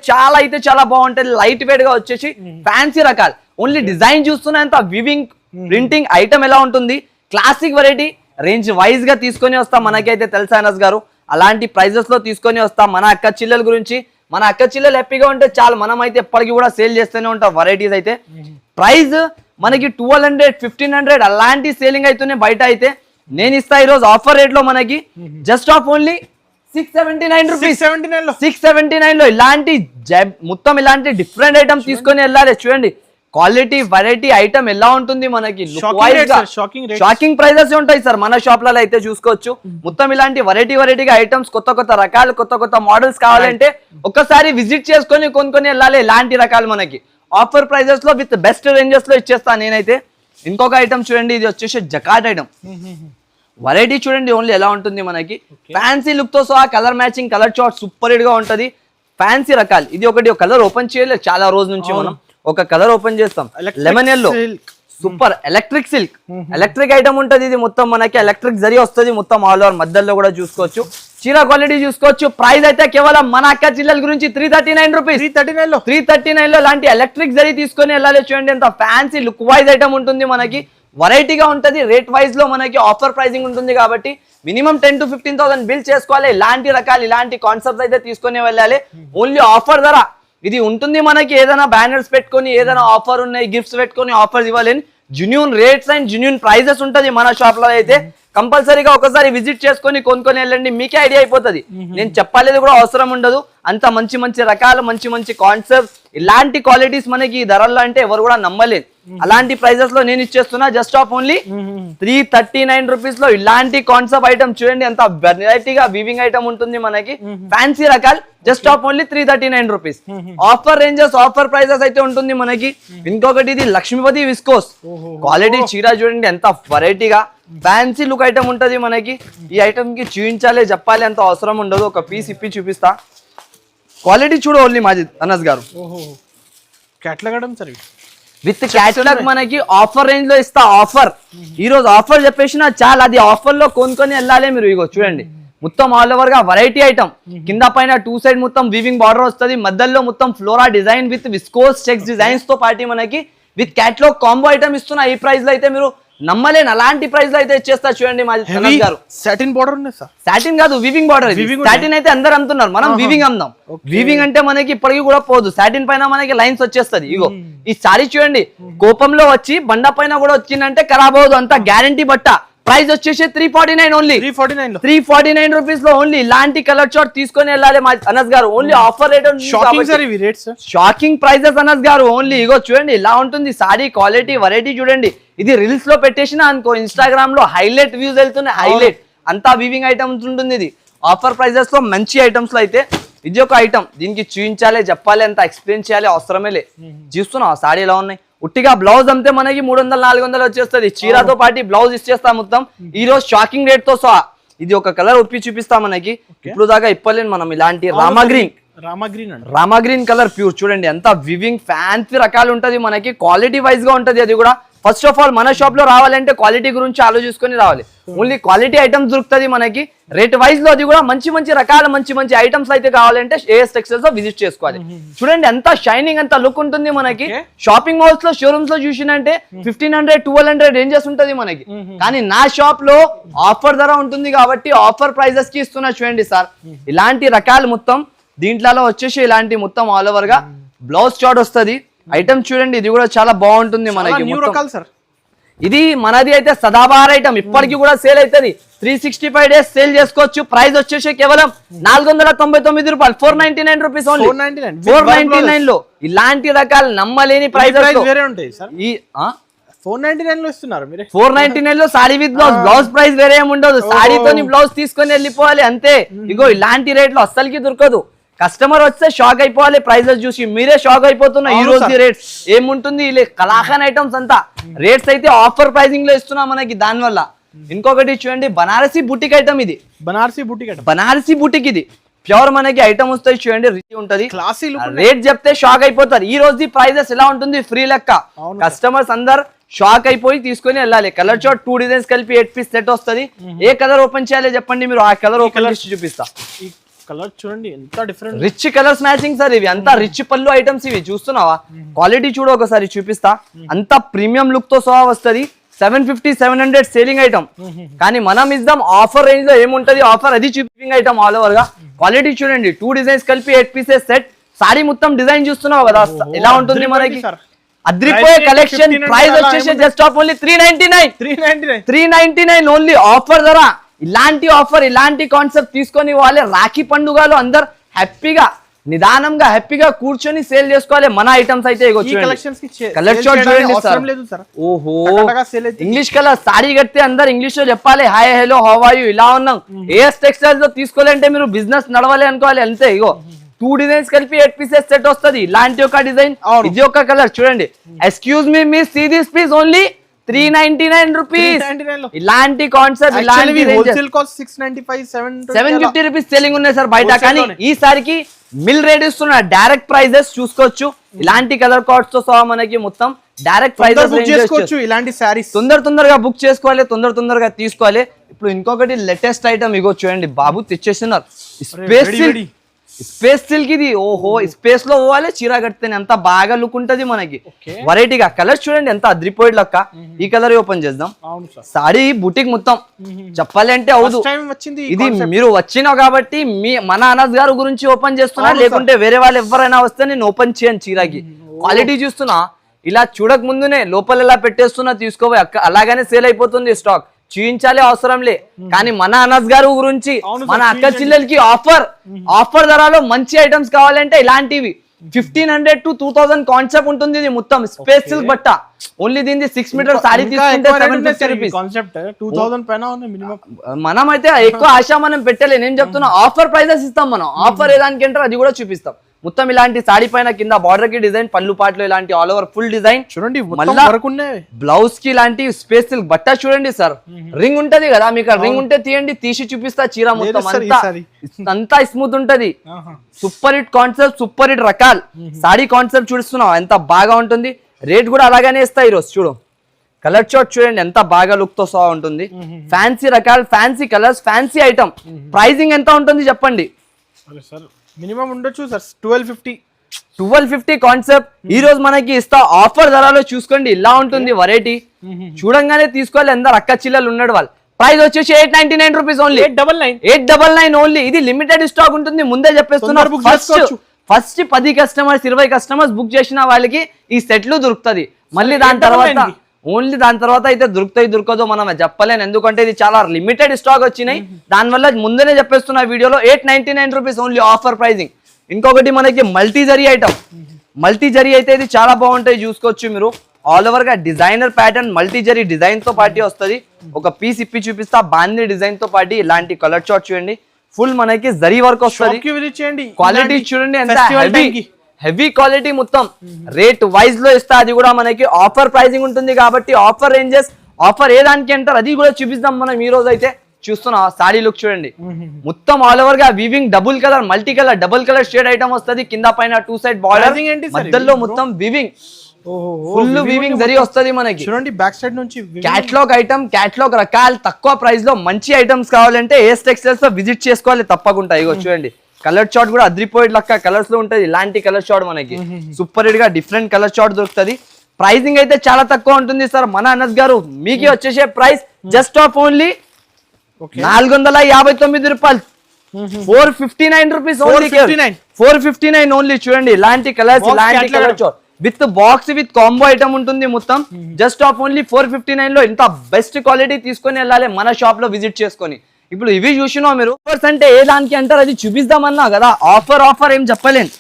చాలా బాగుంటది, లైట్ వెయిట్ గా వచ్చేసి ఫ్యాన్సీ రకాలు. ఓన్లీ డిజైన్ చూస్తున్నా అంత వివింగ్ ప్రింటింగ్ ఐటమ్ ఎలా ఉంటుంది, క్లాసిక్ వెరైటీ రేంజ్ వైజ్ గా తీసుకొని వస్తాం. మనకైతే తెలుసా అనస్ గారు, అలాంటి ప్రైజెస్ లో తీసుకొని వస్తాం. మన అక్క చిల్లెల గురించి, మన అక్క చిల్లెలు హ్యాపీగా ఉంటే చాలు, మనం అయితే ఎప్పటికీ కూడా సేల్ చేస్తూనే ఉంటాం. వెరైటీస్ అయితే ప్రైస్ మనకి 1200, 1500 అలాంటి సేలింగ్ అవుతున్నాయి బయట. అయితే నేను ఇస్తా ఈరోజు ఆఫర్ రేట్ లో మనకి జస్ట్ ఆఫ్ ఓన్లీ 679 రూపీస్. 679 లో ఇలాంటి మొత్తం ఇలాంటి డిఫరెంట్ ఐటమ్స్ తీసుకొని వెళ్ళాలి. చూడండి క్వాలిటీ వెరైటీ ఐటమ్ ఎలా ఉంటుంది మనకి, షాకింగ్ ప్రైజెస్ ఉంటాయి సార్ మన షాప్ లలో అయితే చూసుకోవచ్చు. మొత్తం ఇలాంటి వెరైటీగా ఐటమ్స్, కొత్త రకాలు, కొత్త మోడల్స్ కావాలంటే ఒక్కసారి విజిట్ చేసుకొని కొనుక్కొని వెళ్ళాలి. ఇలాంటి రకాలు మనకి ఆఫర్ ప్రైజెస్ లో విత్ బెస్ట్ రేంజెస్ లో ఇచ్చేస్తాను నేనైతే. ఇంకొక ఐటమ్ చూడండి, ఇది వచ్చేసి జకాట్ ఐటమ్. వెరైటీ చూడండి ఓన్లీ ఎలా ఉంటుంది మనకి, ఫ్యాన్సీ లుక్ తో సహా colour matching, colour chart super hit గా ఉంటది. ఫ్యాన్సీ రకాలు, ఇది ఒకటి కలర్ ఓపెన్ చేయలేదు చాలా రోజు నుంచి, మనం ఒక కలర్ ఓపెన్ చేస్తాం lemon yellow, super electric silk, electric item ఉంటది. ఇది మొత్తం మనకి ఎలక్ట్రిక్ జరీ వస్తుంది మొత్తం ఆల్ ఓవర్, మధ్యలో కూడా చూసుకోవచ్చు. చీర క్వాలిటీ చూసుకోవచ్చు. ప్రైస్ అయితే కేవలం మన అక్క చిల్లల గురించి 339 రూపీస్. 339 లో ఇలాంటి ఎలక్ట్రిక్ జరీ తీసుకొని వెళ్ళాలి. చూడండి ఎంత ఫ్యాన్సీ లుక్ వైజ్ ఐటమ్ ఉంటుంది మనకి, వెరైటీగా ఉంటది. రేట్ వైజ్ లో మనకి ఆఫర్ ప్రైసింగ్ ఉంటుంది కాబట్టి మినిమం 10 to 15,000 బిల్ చేసుకోవాలి. ఇలాంటి రకాలు, ఇలాంటి కాన్సెప్ట్స్ అయితే తీసుకొని వెళ్ళాలి. ఓన్లీ ఆఫర్ ధర ఇది ఉంటుంది మనకి. ఏదైనా బ్యానర్స్ పెట్టుకొని, ఏదైనా ఆఫర్ ఉన్నాయి గిఫ్ట్స్ పెట్టుకొని ఆఫర్స్ ఇవ్వాలి. Genuine rates and genuine prices ఉంటది మన షాప్ లో. అయితే కంపల్సరీగా ఒకసారి విజిట్ చేసుకొని కొనుక్కొని వెళ్ళండి, మీకే ఐడియా అయిపోతుంది. నేను చెప్పాలేదు కూడా అవసరం ఉండదు. అంత మంచి రకాలు, మంచి కాన్సెప్ట్స్, ఇలాంటి క్వాలిటీస్ మనకి ఈ ధరల్లో అంటే ఎవరు కూడా నమ్మలేదు. అలాంటి ప్రైజెస్ లో నేను ఇచ్చేస్తున్నా జస్ట్ ఆఫ్ ఓన్లీ 339 రూపీస్ లో. ఇలాంటి కాన్సెప్ట్ ఐటమ్ చూడండి ఎంత వెరైటీగా వీవింగ్ ఐటమ్ ఉంటుంది మనకి, ఫ్యాన్సీ రకాలు just of only 339 rupees. Offer ranges, offer prices అయితే ఉంటుంది మనకి. ఇంకొకటి ఇది లక్ష్మీపతి విస్కోస్ క్వాలిటీ చీర చూడండి ఎంత వెరైటీగా ఫ్యాన్సీ లుక్ ఐటమ్ ఉంటది మనకి. ఈ ఐటమ్ కి చూపించాలి చెప్పాలి అంత అవసరం ఉండదు, ఒక పీస్ ఇప్పి చూపిస్తా. క్వాలిటీ చూడు ఓన్లీ మాజిద్ అనస్ గారు, విత్ క్యాటలాగ్ మనకి ఆఫర్ రేంజ్ లో ఇస్తా. ఆఫర్ ఈ రోజు ఆఫర్ చెప్పేసిన చాలా, అది ఆఫర్ లో కొనుక్కొని వెళ్ళాలి మీరు. ఇగో చూడండి మొత్తం ఆల్ ఓవర్ గా వెరైటీ ఐటమ్, కింద పైన 2 సైడ్ మొత్తం వీవింగ్ బార్డర్ వస్తుంది, మధ్యలో మొత్తం flora design with viscose checks designs తో పాటు మనకి విత్ క్యాటలాగ్ కాంబో ఐటమ్ ఇస్తున్నా. ఈ ప్రైస్ లో అయితే మీరు నమ్మలేను అలాంటి ప్రైస్ లో అయితే ఇచ్చేస్తా చూడండి మా అనస్ గారు. సాటిన్ బార్డర్ ఉంది సార్. సాటిన్ కాదు, వివింగ్ బార్డర్. సాటిన్ అయితే అందరు అమ్ముతున్నారు, మనం వివింగ్ అమ్దాం. వివింగ్ అంటే మనకి ఇప్పటికి కూడా పోదు, సాటిన్ పైన మనకి లైన్స్ వచ్చేస్తది. ఇగో ఈ సారీ చూడండి, కోపంలో వచ్చి బండ పైన కూడా వచ్చిందంటే ఖరాబ్ అవ్వదు, అంత గ్యారంటీ బట్ట. ప్రైస్ వచ్చేసి 349 ఓన్లీ, 349 రూపీస్ లో ఓన్లీ. ఇలాంటి కలర్ చార్ట్ తీసుకొని వెళ్ళాలి మా అనస్ గారు. Only offer rate. Shocking prices Anas గారు ఓన్లీ. ఇగో చూడండి ఇలా ఉంటుంది సారీ, క్వాలిటీ వెరైటీ చూడండి. ఇది రీల్స్ లో పెట్టేసిన అనుకో, ఇన్స్టాగ్రామ్ లో హైలైట్ వ్యూస్ వెళ్తున్నాయి, హైలైట్ అంతా వీవింగ్ ఐటమ్స్ ఉంటుంది. ఇది ఆఫర్ ప్రైజెస్ లో మంచి ఐటమ్స్ లో అయితే ఇది ఒక ఐటమ్. దీనికి చూపించాలి, చెప్పాలి, అంత ఎక్స్ప్లెయిన్ చేయాలి అవసరమే లే. చూస్తున్నావు ఆ సారీ ఎలా ఉన్నాయి. ఉట్టిగా బ్లౌజ్ అంతే మనకి 300-400 వచ్చేస్తుంది. చీరతో పాటు బ్లౌజ్ ఇచ్చేస్తాం మొత్తం. ఈ రోజు షాకింగ్ రేట్ తో సహా. ఇది ఒక కలర్ ఒప్పి చూపిస్తాం మనకి, ఇప్పుడు దాకా ఇప్పలేను మనం. ఇలాంటి రామా గ్రీన్ కలర్ ప్యూర్ చూడండి, ఎంత వివింగ్ ఫ్యాన్సీ రకాలు ఉంటది మనకి. క్వాలిటీ వైజ్ గా ఉంటది. అది కూడా ఫస్ట్ ఆఫ్ ఆల్ మన షాప్ లో రావాలంటే క్వాలిటీ గురించి ఆలోచించుకొని రావాలి. ఓన్లీ క్వాలిటీ ఐటమ్స్ దొరుకుతుంది మనకి. రేట్ వైజ్ లో అది కూడా మంచి మంచి రకాల మంచి ఐటమ్స్ అయితే కావాలంటే ఏఎస్ టెక్స్టైల్స్ లో విజిట్ చేసుకోవాలి. చూడండి ఎంత షైనింగ్, ఎంత లుక్ ఉంటుంది మనకి. షాపింగ్ మాల్స్ లో, షోరూమ్స్ లో చూసినంటే 1500-1200 రేంజెస్ ఉంటది మనకి. కానీ నా షాప్ లో ఆఫర్ ధర ఉంటుంది కాబట్టి ఆఫర్ ప్రైజెస్ కి ఇస్తున్నా చూడండి సార్. ఇలాంటి రకాలు మొత్తం దీంట్లో వచ్చేసి ఇలాంటి మొత్తం ఆల్ ఓవర్ గా బ్లౌజ్ చార్ట్ వస్తుంది. ఐటమ్ చూడండి, ఇది కూడా చాలా బాగుంటుంది మనకి. ఇది మనది అయితే సదాబార్ ఐటమ్, ఇప్పటికి కూడా సేల్ అవుతుంది. 365 డేస్ సేల్ చేసుకోవచ్చు. ప్రైస్ వచ్చేసి కేవలం 499 రూపాయలు, 499 రూపీస్ ఓన్లీ. 499 లో ఇలాంటి రకాలు నమ్మలేని ప్రైస్. 499 లో ఇస్తున్నారు మీరు. 499 లో sorry with blouse. Blouse price వేరే ఏమి ఉండదు, సారీతో బ్లౌజ్ తీసుకొని వెళ్ళిపోవాలి అంతే. ఇగో ఇలాంటి రేట్లు అస్సలకి దొరకదు. కస్టమర్ వస్తే షాక్ అయిపోవాలి ప్రైజెస్ చూసి. మీరే షాక్ అయిపోతున్నా ఈ రోజు రేట్స్ ఏముంటుంది. కలాఖాన్ ఐటమ్స్ అంతా రేట్స్ అయితే ఆఫర్ ప్రైసింగ్ లో ఇస్తున్నా మనకి. దాని వల్ల ఇంకొకటి చూడండి, బనారసి బుటిక్ ఐటమ్. ఇది బనారసి బుటిక్. ఇది ప్యూర్ మనకి ఐటమ్ వస్తాయి చూడండి, రిచ్ ఉంటది. రేట్ చెప్తే షాక్ అయిపోతారు. ఈ రోజు ప్రైజెస్ ఎలా ఉంటుంది, ఫ్రీ లెక్క. కస్టమర్స్ అందరు షాక్ అయిపోయి తీసుకొని వెళ్ళాలి. కలర్ చార్ట్ 2 డిజైన్స్ కలిపి 8 పీస్ సెట్ వస్తుంది. ఏ కలర్ ఓపెన్ చేయాలి చెప్పండి మీరు, ఆ కలర్ ఓపెన్ చేసి చూపిస్తా. కలర్ చూడండి ఎంత different, rich colours matching sir. ఇవి అంతా రిచ్ పళ్ళు ఐటమ్స్. ఇవి చూస్తున్నావా, క్వాలిటీ చూడు ఒకసారి చూపిస్తా. అంత ప్రీమియం లుక్ తో సహా వస్తుంది. 750-700 సేలింగ్ ఐటమ్. కానీ మనం ఇద్దాం ఆఫర్ రేంజ్ లో ఏముంటది ఆఫర్, అది చూపింగ్ ఐటమ్ ఆల్ ఓవర్ గా. క్వాలిటీ చూడండి, 2 డిజైన్స్ కలిపి 8 పీసెస్ సెట్. సారీ మొత్తం డిజైన్ చూస్తున్నావు కదా ఎలా ఉంటుంది మనకి. అద్రిపోయే కలెక్షన్. ప్రైస్ వచ్చేసి just of only 399 only offer ధర. ఇలాంటి ఆఫర్, ఇలాంటి కాన్సెప్ట్ తీసుకొని వాళ్ళే రాఖీ పండుగలో అందరు హ్యాపీగా నిదానంగా హ్యాపీగా కూర్చొని సేల్ చేసుకోవాలి మన ఐటమ్స్ అయితే. కలర్ చార్ట్ చూడండి సార్. ఓహో ఇంగ్లీష్ కలర్ సారీ కడితే అందరు ఇంగ్లీష్ లో చెప్పాలి. Hi hello how are you ఇలా ఉన్నాం. ఏఎస్ టెక్స్టైల్స్ లో తీసుకోవాలంటే మీరు బిజినెస్ నడవాలి అనుకోవాలి అంతే. ఇగో 2 డిజైన్స్ కలిపి 8 పీసెస్ సెట్ వస్తుంది. ఇలాంటి ఒక డిజైన్, ఇది ఒక కలర్ చూడండి. Excuse me miss, see this piece only 399 rupees. ఇలాంటి కాన్సెప్ట్, ఇలాంటి హోల్సేల్ కాస్ట్ 695-750 రూపీస్ సెల్లింగ్ ఉన్నాయి సార్ బయట. కానీ ఈసారికి మిల్ రేట్ ఇస్తున్నా. డైరెక్ట్ ప్రైజెస్ చూసుకోవచ్చు. ఇలాంటి కలర్ కార్డ్స్ తో సహా మనకి మొత్తం డైరెక్ట్ ప్రైజెస్ చేసుకోవచ్చు. ఇలాంటి సారీస్ తొందరగా బుక్ చేసుకోవాలి, తొందరగా తీసుకోవాలి. ఇప్పుడు ఇంకొకటి లేటెస్ట్ ఐటమ్ ఇగో చూడండి, బాబు తెచ్చేస్తున్నారు. స్పేస్ సిల్క్ ఇది. ఓహో స్పేస్ లో పోవాలి, చీర కడితేనే అంత బాగా లుక్ ఉంటది మనకి. వెరైటీగా కలర్ చూడండి ఎంత అద్రిపోయి లెక్క. ఈ కలర్ ఓపెన్ చేద్దాం. సారీ బుటిక్ మొత్తం చెప్పాలి అంటే అవుదు. ఇది మీరు వచ్చినా కాబట్టి మన అనస్ గారు గురించి ఓపెన్ చేస్తున్నా, లేకుంటే వేరే వాళ్ళు ఎవరైనా వస్తే నేను ఓపెన్ చేయను. చీరకి క్వాలిటీ చూస్తున్నా, ఇలా చూడక ముందునే లోపల ఎలా పెట్టేస్తున్నా తీసుకోవాలి. అలాగనే సేల్ అయిపోతుంది స్టాక్. చూయించాలి అవసరం లే. కానీ మన అనస్ గారు గురించి, మన అక్క చెల్లెలకి ఆఫర్ ధరలో మంచి ఐటమ్స్ కావాలంటే ఇలాంటివి 1500-2000 కాన్సెప్ట్ ఉంటుంది. ఇది మొత్తం స్పేస్ సిల్క్ బట్ట. ఓన్లీ దీనికి 6 మీటర్ సారీ తీసుకుంటే 750 రూపీస్. మనం అయితే ఎక్కువ ఆశ మనం పెట్టలే. నేను చెప్తున్నా ఆఫర్ ప్రైజెస్ ఇస్తాం మనం. ఆఫర్ ఏదానికి అంటారు అది కూడా చూపిస్తాం. మొత్తం ఇలాంటి సారీ పైన కింద బార్డర్ కి డిజైన్, పళ్ళు పాటలు ఇలాంటి ఆల్ ఓవర్ ఫుల్ డిజైన్ చూడండి. బ్లౌజ్ కి ఇలాంటి స్పేస్ సిల్క్ బట్ట చూడండి సార్. రింగ్ ఉంటది కదా మీకు, రింగ్ ఉంటే తీయండి, తీసి చూపిస్తా. చీర మొత్తం అంతా స్మూత్ ఉంటది. Super hit concept, super hit రకాల్ సారీ కాన్సెప్ట్ చూస్తున్నావు ఎంత బాగా ఉంటుంది. రేట్ కూడా అలాగనే ఇస్తాయి ఈరోజు. చూడు కలర్ చార్ట్ చూడండి ఎంత బాగా లుక్ తో సహా ఉంటుంది. ఫ్యాన్సీ రకాలు, fancy colours, fancy item. Pricing ఎంత ఉంటుంది చెప్పండి. మినిమం ఉండొచ్చు సార్ 1250. 1250 కాన్సెప్ట్ ఈ రోజు మనకి ఇస్తా ఆఫర్ ధరలో చూసుకోండి ఇలా ఉంటుంది వెరైటీ. చూడంగానే తీసుకోవాలి అందరు అక్క చిల్లలు ఉన్నాడు వాళ్ళు. ప్రైస్ వచ్చేసి 899 రూపీస్ ఓన్లీ, 899 ఓన్లీ. ఇది లిమిటెడ్ స్టాక్ ఉంటుంది, ముందే చెప్పేస్తున్నారు. ఫస్ట్ 10 కస్టమర్స్ 20 కస్టమర్స్ బుక్ చేసిన వాళ్ళకి ఈ సెట్లు దొరుకుతుంది. మళ్ళీ దాని తర్వాత అయితే దొరకదో మనం చెప్పలేను, ఎందుకంటే ఇది చాలా లిమిటెడ్ స్టాక్ వచ్చినాయి. దానివల్ల ముందునే చెప్పేస్తున్న వీడియోలో 899 రూపీస్ ఓన్లీ ఆఫర్ ప్రైజింగ్. ఇంకొకటి మనకి multi zari item, multi zari అయితే ఇది చాలా బాగుంటాయి, చూసుకోవచ్చు మీరు. ఆల్ ఓవర్ గా designer pattern multi zari design తో పాటు వస్తుంది. ఒక పీస్ ఇప్పి చూపిస్తా బాందీ డిజైన్ తో పాటు ఇలాంటి కలర్ చార్ట్ చూడండి, ఫుల్ మనకి జరీ వర్క్ వస్తుంది. క్వాలిటీ చూడండి ఎంత హెవీ క్వాలిటీ, మొత్తం రేట్ వైజ్ లో ఇస్తా. అది కూడా మనకి ఆఫర్ ప్రైసింగ్ ఉంటుంది కాబట్టి ఆఫర్ రేంజెస్, ఆఫర్ ఏ దానికి అంటారు అది కూడా చూపిస్తాం మనం ఈ రోజు అయితే. చూస్తున్నా సాడీ లుక్ చూడండి, మొత్తం ఆల్ ఓవర్ గా weaving double colour multi colour double colour shade item వస్తుంది. కింద పైన 2 సైడ్ బార్డర్, మధ్యలో మొత్తం వీవింగ్, ఫుల్ వీవింగ్ జరీ వస్తుంది మనకి. చూడండి బ్యాక్ సైడ్ నుంచి క్యాటలాగ్ ఐటమ్, క్యాటలాగ్ రకాలు తక్కువ ప్రైస్ లో మంచి ఐటమ్స్ కావాలంటే ఏస్ టెక్స్టైల్స్ లో విజిట్ చేసుకోవాలి తప్పకుండా. ఇగో చూడండి కలర్ చార్ట్ కూడా అద్రిపోయేట్ లెక్క కలర్స్ లో ఉంటది. ఇలాంటి కలర్ చార్ట్ మనకి సూపర్ హిట్ గా డిఫరెంట్ కలర్ చార్ట్ దొరుకుతుంది. ప్రైసింగ్ అయితే చాలా తక్కువ ఉంటుంది సార్. మన అనస్ గారు మీకు వచ్చేసే ప్రైస్ జస్ట్ ఆఫ్ ఓన్లీ 459 రూపాయలు, 459 రూపీస్ ఓన్లీ, 459 ఓన్లీ. చూడండి ఇలాంటి కలర్స్, ఇలాంటి colour chart with box with combo item ఉంటుంది మొత్తం. జస్ట్ ఆఫ్ ఓన్లీ 459 లో ఇంత బెస్ట్ క్వాలిటీ తీసుకొని వెళ్ళాలి మన షాప్ లో విజిట్ చేసుకొని. ఇప్పుడు ఇవి చూసినా మీరు ఆఫర్స్ అంటే ఏ దానికి అంటారు అది చూపిద్దామన్నా కదా. ఆఫర్ ఏం చెప్పలేను,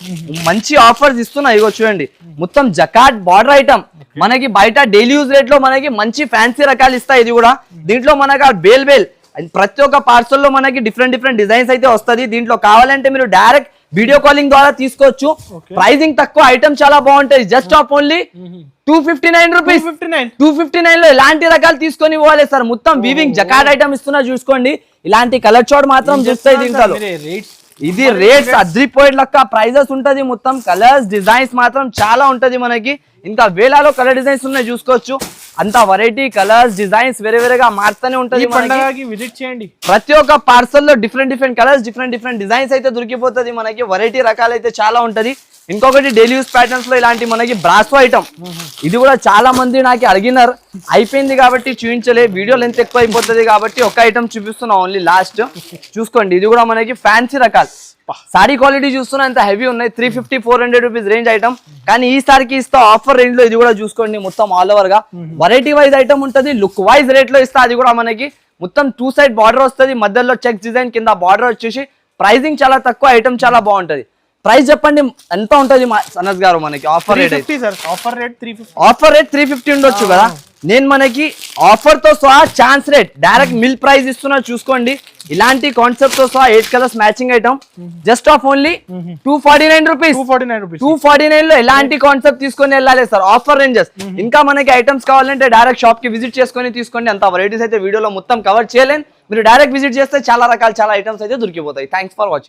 మంచి ఆఫర్స్ ఇస్తున్నా. ఇగో చూడండి మొత్తం జకాట్ బార్డర్ ఐటమ్ మనకి బయట డైలీ యూజ్ రేట్ లో మనకి మంచి ఫ్యాన్సీ రకాలు ఇస్తాయి. ఇది కూడా దీంట్లో మనకి బేల్ ప్రతి ఒక్క పార్సల్ లో మనకి డిఫరెంట్ డిజైన్స్ అయితే వస్తుంది. దీంట్లో కావాలంటే మీరు డైరెక్ట్ వీడియో కాలింగ్ ద్వారా తీసుకోవచ్చు. ప్రైజింగ్ తక్కువ, ఐటమ్ చాలా బాగుంటాయి. జస్ట్ ఆఫ్ ఓన్లీ 259 రూపీస్, 259 లో ఇలాంటి రకాలు తీసుకొని పోవాలి సార్. మొత్తం వీవింగ్ జకాట్ ఐటమ్ ఇస్తున్నా చూసుకోండి. ఇలాంటి కలర్ చార్ట్ మాత్రం చూస్తాయి దీంట్లో. ఇది రేట్స్ అద్రిపోయేట్ లెక్క ప్రైజెస్ ఉంటది. మొత్తం కలర్స్ డిజైన్స్ మాత్రం చాలా ఉంటది మనకి. ఇంకా వేలాలో కలర్ డిజైన్స్ ఉన్నాయి చూసుకోవచ్చు. అంత వెరైటీ కలర్స్ డిజైన్స్ వేరేగా మారుతూనే ఉంటది. విజిట్ చేయండి. ప్రతి ఒక్క పార్సల్ లో డిఫరెంట్ కలర్స్ డిఫరెంట్ డిజైన్స్ అయితే దొరికిపోతుంది మనకి. వెరైటీ రకాలు అయితే చాలా ఉంటది. ఇంకొకటి డైలీ యూస్ ప్యాటర్న్స్ లో ఇలాంటి మనకి బ్రాసో ఐటమ్, ఇది కూడా చాలా మంది నాకు అడిగినారు. అయిపోయింది కాబట్టి చూపించలే, వీడియో లెంత్ ఎక్కువ అయిపోతుంది కాబట్టి ఒక ఐటమ్ చూపిస్తున్నా ఓన్లీ లాస్ట్. చూసుకోండి ఇది కూడా మనకి ఫ్యాన్సీ రకాలు. సారీ క్వాలిటీ చూస్తున్నా ఎంత హెవీ ఉన్నాయి. 350-400 రూపీస్ రేంజ్ ఐటమ్, కానీ ఈసారికి ఇస్తా ఆఫర్ రేంజ్ లో. ఇది కూడా చూసుకోండి మొత్తం ఆల్ ఓవర్ గా వెరైటీ వైజ్ ఐటమ్ ఉంటుంది. లుక్ వైజ్ రేట్ లో ఇస్తా. అది కూడా మనకి మొత్తం 2 సైడ్ బార్డర్ వస్తుంది, మధ్యలో చెక్ డిజైన్, కింద బార్డర్ వచ్చేసి. ప్రైజింగ్ చాలా తక్కువ, ఐటమ్ చాలా బాగుంటది. ప్రైస్ చెప్పండి ఎంత ఉంటది అనస్ గారు మనకి ఆఫర్ రేట్? ఆఫర్ రేట్ 350 ఉండొచ్చు కదా. నేను మనకి ఆఫర్ తో సహా chance rate direct mill price ఇస్తున్నా చూసుకోండి. ఇలాంటి కాన్సెప్ట్ తో సహా 8 colours matching item just of only 249 rupees. 249 లో ఇలాంటి కాన్సెప్ట్ తీసుకొని వెళ్ళాలి సార్. Offer ranges. ఇంకా మనకి ఐటమ్స్ కావాలంటే డైరెక్ట్ షాప్ కి విజిట్ చేసుకొని తీసుకోండి. అంత వెరైటీస్ అయితే వీడియోలో మొత్తం కవర్ చేయలేను. మీరు డైరెక్ట్ విజిట్ చేస్తే చాలా రకాల చాలా ఐటమ్స్ అయితే దొరికిపోతాయి. Thanks for watching.